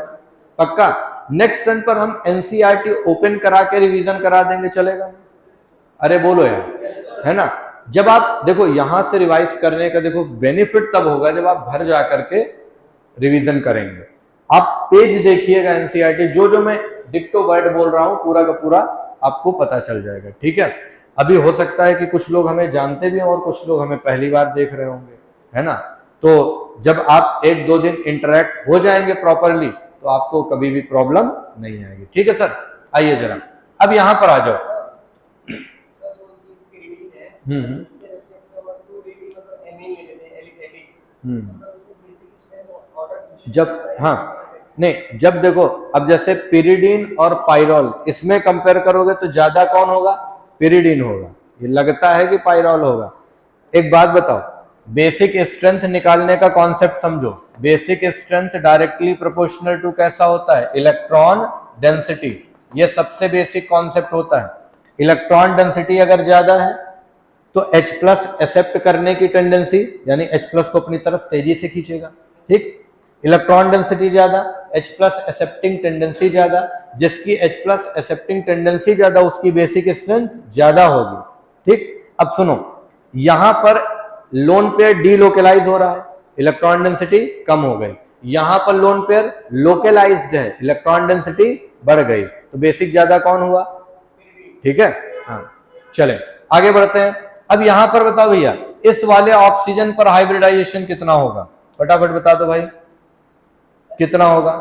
A: पक्का? नेक्स्ट टर्न पर हम एनसीईआरटी ओपन करा के रिवीजन करा देंगे, चलेगा? अरे बोलो यार, है ना? जब आप देखो यहां से रिवाइज करने का देखो बेनिफिट तब होगा जब आप घर जाकर के रिवीजन करेंगे। आप पेज देखिएगा एनसीईआरटी, जो जो मैं डिक्टो वर्ड बोल रहा हूं पूरा का पूरा आपको पता चल जाएगा। ठीक है, अभी हो सकता है कि कुछ लोग हमें जानते भी हैं और कुछ लोग हमें पहली बार देख रहे होंगे, है ना? तो जब आप 1-2 दिन इंटरेक्ट हो जाएंगे प्रॉपरली तो आपको कभी भी प्रॉब्लम नहीं आएगी। ठीक है सर, आइए जरा अब यहां पर आ जाओ। जब हाँ नहीं, जब देखो अब जैसे पिरिडीन और पाइरोल इसमें कंपेयर करोगे तो ज्यादा कौन होगा? पिरिडीन होगा। ये लगता है कि पाइरोल होगा। एक बात बताओ, बेसिक स्ट्रेंथ निकालने का कॉन्सेप्ट समझो। Basic strength directly proportional to कैसा होता है? Electron density. ये सबसे बेसिक कॉन्सेप्ट होता है। इलेक्ट्रॉन डेंसिटी अगर ज्यादा है तो H प्लस एक्सेप्ट करने की टेंडेंसी, यानी H प्लस को अपनी तरफ तेजी से खींचेगा। ठीक, इलेक्ट्रॉन डेंसिटी ज्यादा, H प्लस एक्सेप्टिंग टेंडेंसी ज्यादा, जिसकी H प्लस एक्सेप्टिंग टेंडेंसी ज्यादा उसकी बेसिक स्ट्रेंथ ज्यादा होगी। ठीक, अब सुनो, यहां पर लोन पेयर डीलोकेलाइज हो रहा है, इलेक्ट्रॉन डेंसिटी कम हो गई। यहां पर लोन पेयर लोकेलाइज्ड है, इलेक्ट्रॉन डेंसिटी बढ़ गई, तो बेसिक ज्यादा कौन हुआ? ठीक है, हाँ चलें आगे बढ़ते हैं। अब यहां पर बताओ भैया, इस वाले ऑक्सीजन पर हाइब्रिडाइजेशन कितना होगा? फटाफट बता दो भाई, कितना होगा?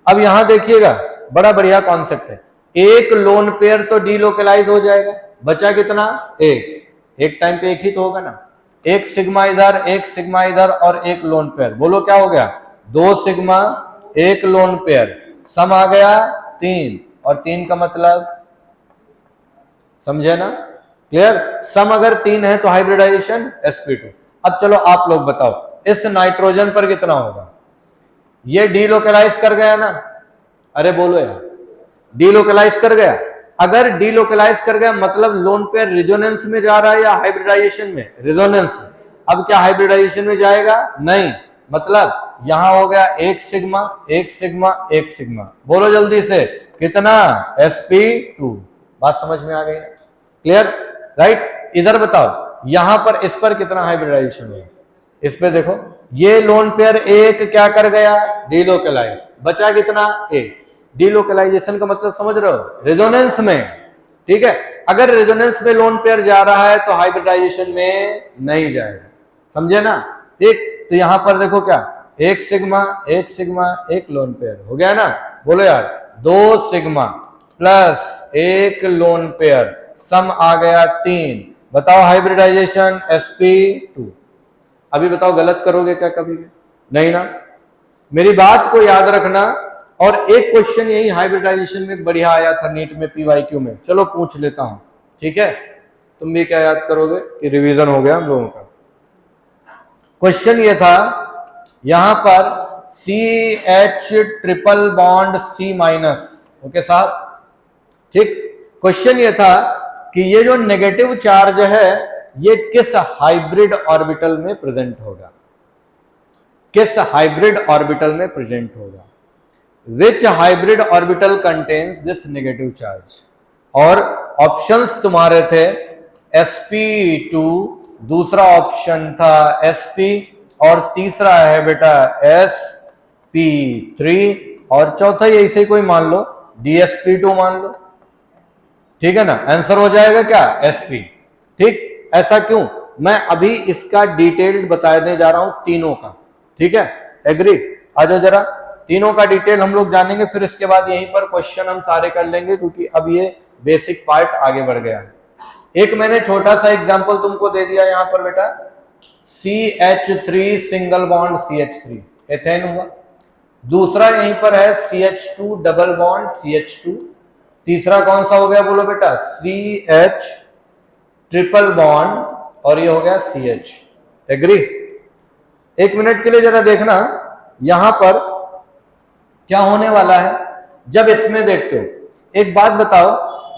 A: अब यहां देखिएगा, बड़ा बढ़िया कॉन्सेप्ट है। एक लोन पेयर तो डीलोकलाइज हो जाएगा, बचा कितना? एक टाइम पे एक ही तो होगा ना। एक सिग्मा इधर, एक सिग्मा इधर और एक लोन पेयर, बोलो क्या हो गया? 2 सिग्मा, एक लोन पेयर, सम आ गया 3, और 3 का मतलब समझे ना? क्लियर? सम अगर 3 है तो हाइब्रिडाइजेशन sp2। अब चलो आप लोग बताओ, इस नाइट्रोजन पर कितना होगा? ये डीलोकलाइज कर गया ना? अरे बोलो यार, डीलोकलाइज कर गया। अगर डीलोकलाइज कर गया मतलब लोन पेयर रेजोनेंस में जा रहा है या हाइब्रिडाइजेशन में? रेजोनेंस में। अब क्या हाइब्रिडाइजेशन में जाएगा? नहीं। मतलब यहां हो गया एक सिग्मा, एक सिग्मा, एक सिग्मा, बोलो जल्दी से कितना? sp2। बात समझ में आ गई? क्लियर? राइट? इधर बताओ, यहां पर इस पर कितना हाइब्रिडाइजेशन है? इस पे देखो, ये लोन पेयर एक क्या कर गया? डीलोकलाइज, बचा कितना? एक। डीलोकलाइजेशन का मतलब समझ रहे हो? रेजोनेंस में। ठीक है? अगर रेजोनेंस में लोन पेयर जा रहा है तो हाइब्रिडाइजेशन में नहीं जाएगा, समझे ना? ठीक, तो यहां पर देखो क्या, एक सिग्मा, एक सिग्मा, एक लोन पेयर हो गया ना? बोलो यार, 2 सिग्मा प्लस एक लोन पेयर, सम आ गया 3। बताओ हाइब्रिडाइजेशन sp2। अभी बताओ गलत करोगे क्या कभी भी? नहीं ना? मेरी बात को याद रखना। और एक क्वेश्चन यही हाइब्रिडाइजेशन में बढ़िया आया था नीट में, PYQ में, चलो पूछ लेता हूं, ठीक है? तुम भी क्या याद करोगे कि रिवीजन हो गया हम लोगों का। क्वेश्चन ये था, यहां पर CH triple bond C-, okay साहब? ठीक, क्वेश्चन ये था कि ये जो नेगेटिव चार्ज है ये किस हाइब्रिड ऑर्बिटल में प्रेजेंट होगा? किस हाइब्रिड ऑर्बिटल में प्रेजेंट होगा? Which hybrid orbital contains this negative charge? और ऑप्शंस तुम्हारे थे sp2, दूसरा ऑप्शन था sp, और तीसरा है बेटा sp3, और चौथा ऐसे कोई मान लो dsp2 मान लो। ठीक है ना? आंसर हो जाएगा क्या? sp। ठीक, ऐसा क्यों? मैं अभी इसका डिटेल्ड बताने जा रहा हूं तीनों का। ठीक है? एग्री? आ जाओ जरा, तीनों का डिटेल हम लोग जानेंगे, फिर इसके बाद यहीं पर क्वेश्चन हम सारे कर लेंगे, क्योंकि अब ये बेसिक पार्ट आगे बढ़ गया है। एक मैंने छोटा सा एग्जांपल तुमको दे दिया यहां पर बेटा, CH3 single bond CH3, ethane हुआ। दूसरा यहीं पर है CH2 डबल बॉन्ड CH2। तीसरा कौन सा हो गया बोलो बेटा? CH ट्रिपल बॉन्ड, और ये हो गया CH। एग्री? एक मिनट के लिए जरा देखना, यहां पर क्या होने वाला है जब इसमें देखते हो। एक बात बताओ,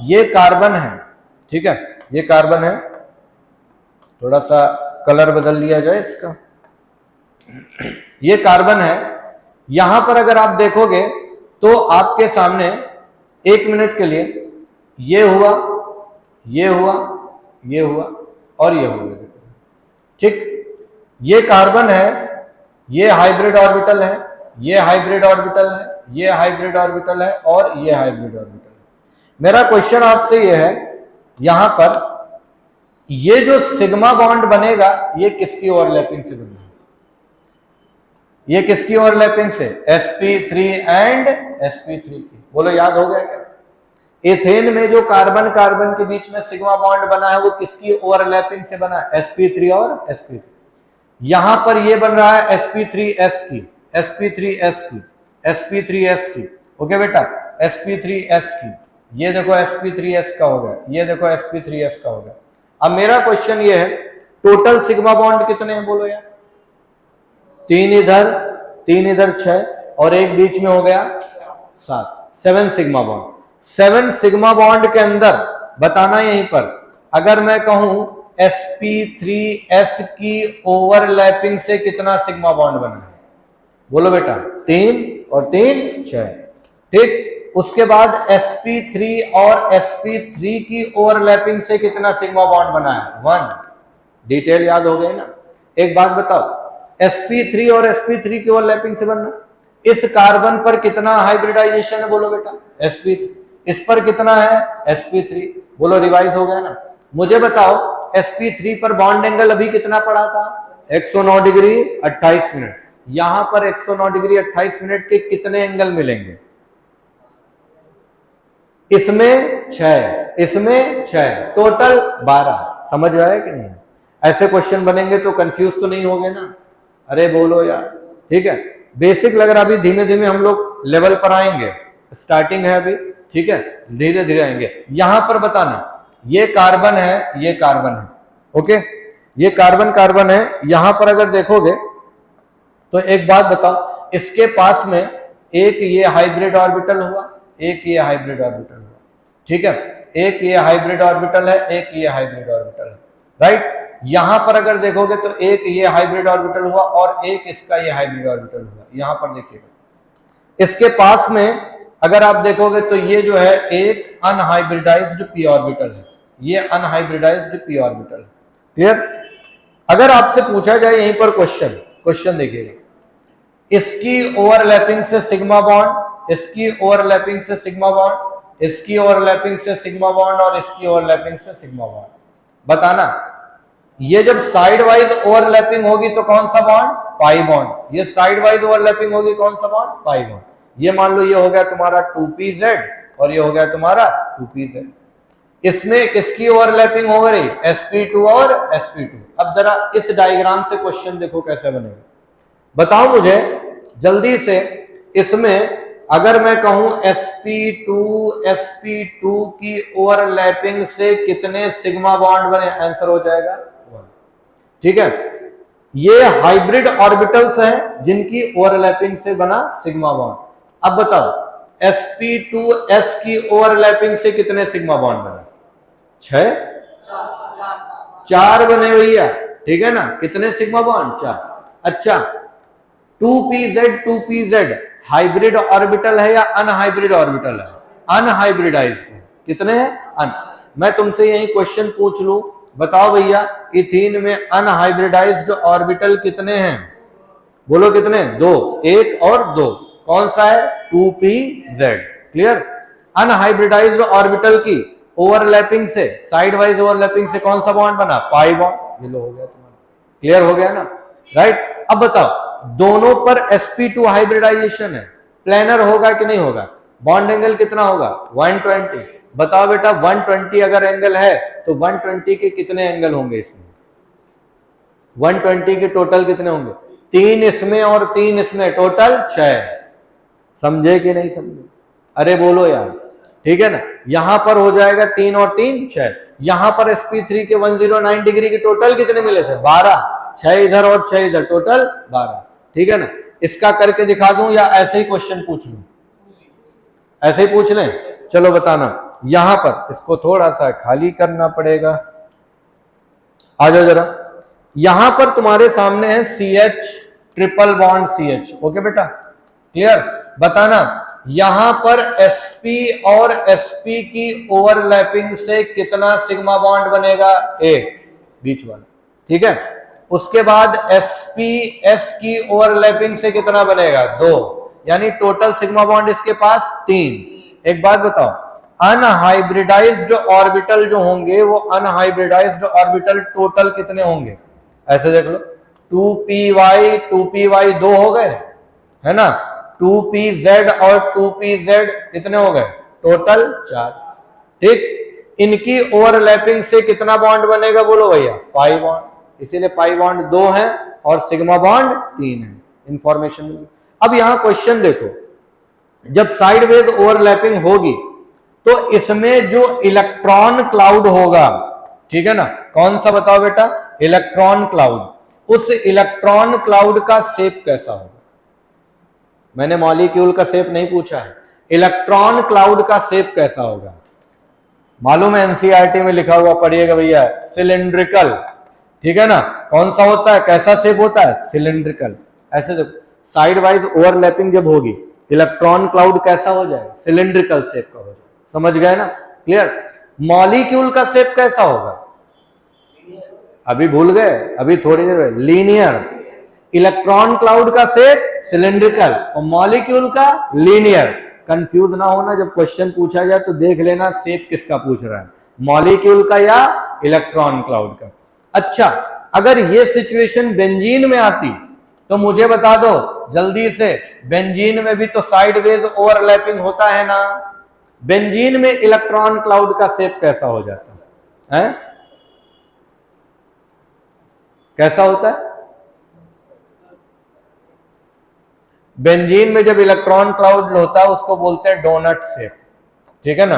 A: ये कार्बन है, ठीक है? ये कार्बन है, थोड़ा सा कलर बदल लिया जाए इसका। ये कार्बन है। यहां पर अगर आप देखोगे तो आपके सामने, एक मिनट के लिए, ये हुआ, ये हुआ, ये हुआ और ये हुआ। ठीक, ये कार्बन है, ये हाइब्रिड ऑर्बिटल है, ये हाइब्रिड ऑर्बिटल है, ये हाइब्रिड ऑर्बिटल है और ये हाइब्रिड ऑर्बिटल है। मेरा क्वेश्चन आपसे ये है, यहां पर ये जो सिग्मा बॉन्ड बनेगा ये किसकी ओवरलैपिंग से बनेगा? ये किसकी ओवरलैपिंग से? sp3 एंड sp3 की। बोलो याद हो गया क्या? एथेन में जो कार्बन कार्बन के बीच में सिग्मा बॉन्ड बना है वो किसकी ओवरलैपिंग से बना है? sp3 और sp3। यहां पर ये बन रहा है sp3s की, sp3s की, sp3s की। ओके बेटा, sp3s की। ये देखो sp3s का हो गया, ये देखो sp3s का हो गया। अब मेरा क्वेश्चन ये है, टोटल सिग्मा बॉन्ड कितने हैं बोलो यार? 3 इधर, 3 इधर, 6, और एक बीच में हो गया 7, 7 सिग्मा बॉन्ड। 7 सिग्मा बॉन्ड के अंदर बताना, यहीं पर अगर मैं कहूं sp3s की ओवरलैपिंग से कितना सिग्मा बॉन्ड बना है? बोलो बेटा, 3 और 3 6। ठीक, उसके बाद sp3 और sp3 की ओवरलैपिंग से कितना सिग्मा बॉन्ड बना है? 1। डिटेल याद हो गई ना? एक बात बताओ, sp3 और sp3 की ओवरलैपिंग से बनना, इस कार्बन पर कितना हाइब्रिडाइजेशन है बोलो बेटा? sp3। इस पर कितना है? sp3। बोलो रिवाइज हो गया ना? मुझे बताओ, sp3 पर बॉन्ड एंगल अभी कितना पड़ा था? 109 डिग्री 28 मिनट। यहां पर 109 डिग्री 28 मिनट के कितने एंगल मिलेंगे? इसमें 6, इसमें 6, टोटल 12। समझ आया कि नहीं? ऐसे क्वेश्चन बनेंगे तो कंफ्यूज तो नहीं होगे ना? अरे बोलो यार। ठीक है, बेसिक लग रहा, अभी धीमे धीमे हम लोग लेवल पर आएंगे, स्टार्टिंग है अभी। ठीक है, धीरे धीरे आएंगे। यहां पर बताना, ये कार्बन है, ये कार्बन है, ओके, ये कार्बन कार्बन है। यहां पर अगर देखोगे तो एक बात बताओ, इसके पास में एक ये हाइब्रिड ऑर्बिटल हुआ, एक ये हाइब्रिड ऑर्बिटल हुआ। ठीक है, एक ये हाइब्रिड ऑर्बिटल है, एक ये हाइब्रिड ऑर्बिटल है, राइट। यहां पर अगर देखोगे तो एक ये हाइब्रिड ऑर्बिटल हुआ और एक इसका ये हाइब्रिड ऑर्बिटल हुआ। यहां पर देखिएगा, इसके पास में अगर आप देखोगे तो ये जो है एक अनहाइब्रिडाइज्ड पी ऑर्बिटल है, ये अनहाइब्रिडाइज्ड पी ऑर्बिटल है। क्लियर? अगर आपसे पूछा जाए यहीं पर क्वेश्चन देखिएगा, इसकी ओवरलैपिंग से सिग्मा बॉन्ड, इसकी ओवरलैपिंग से सिग्मा बॉन्ड, इसकी ओवरलैपिंग से सिग्मा बॉन्ड और इसकी ओवरलैपिंग से सिग्मा बॉन्ड। बताना, ये जब साइड वाइज ओवरलैपिंग होगी तो कौन सा बॉन्ड? Pi bond. ये साइड वाइज ओवरलैपिंग होगी कौन सा बॉन्ड? Pi bond. ये मान लो ये हो गया तुम्हारा 2pz और ये हो गया तुम्हारा 2pz। इसमें किसकी ओवरलैपिंग हो रही? sp2 और sp2। अब जरा इस डायग्राम से क्वेश्चन देखो कैसे बनेगा, बताओ मुझे जल्दी से। इसमें अगर मैं कहूं sp2 की ओवरलैपिंग से कितने सिग्मा बॉन्ड बने, आंसर हो जाएगा 1। ठीक है, ये हाइब्रिड ऑर्बिटल्स हैं जिनकी ओवरलैपिंग से बना सिग्मा बॉन्ड। अब बताओ sp2s की ओवरलैपिंग से कितने सिग्मा बॉन्ड बने? 6, 4 बने भैया। ठीक है ना, कितने सिग्मा बॉन्ड? 4। अच्छा, 2pz हाइब्रिड ऑर्बिटल है या अनहाइब्रिड ऑर्बिटल है? अनहाइब्रिडाइज्ड है। कितने हैं? मैं तुमसे यही क्वेश्चन पूछ लूं, बताओ भैया इथीन में अनहाइब्रिडाइज्ड ऑर्बिटल कितने हैं? बोलो कितने? 2, 1 और 2। कौन सा है? 2pz। क्लियर? अनहाइब्रिडाइज्ड ऑर्बिटल की ओवरलैपिंग से, साइड वाइज ओवरलैपिंग से कौन सा बॉन्ड बना? Pi bond. ये लो हो गया तुम्हारा, क्लियर हो गया ना, राइट। अब बताओ, दोनों पर sp2 हाइब्रिडाइजेशन है, प्लेनर होगा कि नहीं होगा? बॉन्ड एंगल कितना होगा? 120। बताओ बेटा, 120 अगर एंगल है तो 120 के कितने एंगल होंगे इसमें? 120 के टोटल कितने होंगे? 3 इसमें और 3 इसमें, टोटल 6। समझे कि नहीं समझे? अरे बोलो यार। ठीक है ना, यहां पर हो जाएगा 3 और 3 6। यहां पर sp3 के 109 डिग्री के टोटल कितने मिले थे? 12। 6 इधर और 6 इधर, टोटल 12। ठीक है ना, इसका करके दिखा दूं या ऐसे ही क्वेश्चन पूछ लूं? ऐसे ही पूछ लें, चलो बताना। यहां पर इसको थोड़ा सा खाली करना पड़ेगा, आ जाओ जरा। यहां पर तुम्हारे सामने है CH triple bond CH, okay बेटा, क्लियर? बताना, यहां पर sp और sp की ओवरलैपिंग से कितना सिग्मा बॉन्ड बनेगा? 1, बीच वाला। ठीक है, उसके बाद sp/s की ओवरलैपिंग से कितना बनेगा? 2, यानी टोटल सिग्मा बॉन्ड इसके पास 3। एक बात बताओ, अनहाइब्रिडाइज्ड ऑर्बिटल जो होंगे वो अनहाइब्रिडाइज्ड ऑर्बिटल टोटल कितने होंगे? ऐसे देख लो, 2py 2 हो गए, है ना, 2pz और 2pz कितने हो गए? टोटल 4। ठीक, इनकी ओवरलैपिंग से कितना बॉन्ड बनेगा? बोलो भैया, पाई बॉन्ड। इसीलिए पाई बॉन्ड 2 है और सिग्मा बॉन्ड 3 है। इंफॉर्मेशन। अब यहां क्वेश्चन देखो, जब साइडवेज ओवरलैपिंग होगी तो इसमें जो इलेक्ट्रॉन क्लाउड होगा, ठीक है ना, कौन सा बताओ बेटा? Electron cloud. उस इलेक्ट्रॉन क्लाउड का शेप कैसा होगा? मैंने मॉलिक्यूल का शेप नहीं पूछा है, इलेक्ट्रॉन क्लाउड का शेप कैसा होगा? मालूम है, एनसीईआरटी में लिखा हुआ, पढ़िएगा भैया, सिलिंड्रिकल। ठीक है ना, कौन सा होता है, कैसा शेप होता है? सिलिंड्रिकल। ऐसे देखो, साइड वाइज ओवरलैपिंग जब होगी, इलेक्ट्रॉन क्लाउड कैसा हो जाए? सिलिंड्रिकल शेप का हो जाए। समझ गए ना? क्लियर? मॉलिक्यूल का शेप कैसा होगा? अभी भूल गए? अभी थोड़ी देर, लीनियर। इलेक्ट्रॉन क्लाउड का शेप सिलिंड्रिकल और मॉलिक्यूल का लीनियर। कंफ्यूज ना होना, जब क्वेश्चन पूछा जाए तो देख लेना शेप किसका पूछ रहा है। मॉलिक्यूल का या इलेक्ट्रॉन क्लाउड का। अच्छा, अगर ये सिचुएशन बेंजीन में आती तो मुझे बता दो जल्दी से, बेंजीन में भी तो साइडवेज ओवरलैपिंग होता है ना, बेंजीन में इलेक्ट्रॉन क्लाउड का शेप कैसा हो जाता है? कैसा होता है? बेंजीन में जब इलेक्ट्रॉन क्लाउड होता है उसको बोलते हैं डोनट शेप, ठीक है ना।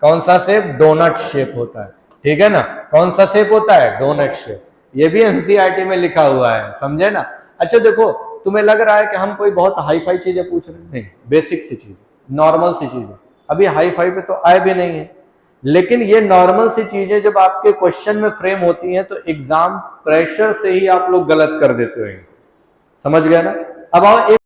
A: कौन सा शेप? डोनट शेप होता है, ठीक है ना। कौन सा शेप होता है? Donut shape. ये भी एनसीईआरटी में लिखा हुआ है, समझे ना। अच्छा देखो, तुम्हें लग रहा है कि हम कोई बहुत हाई फाई चीजें पूछ रहे हैं, नहीं, बेसिक सी चीज, नॉर्मल सी चीजें, अभी हाई फाई पे तो आए भी नहीं है, लेकिन ये नॉर्मल सी चीजें जब आपके क्वेश्चन में फ्रेम होती हैं तो एग्जाम प्रेशर से ही आप लोग गलत कर देते हो, समझ गए ना। अब आओ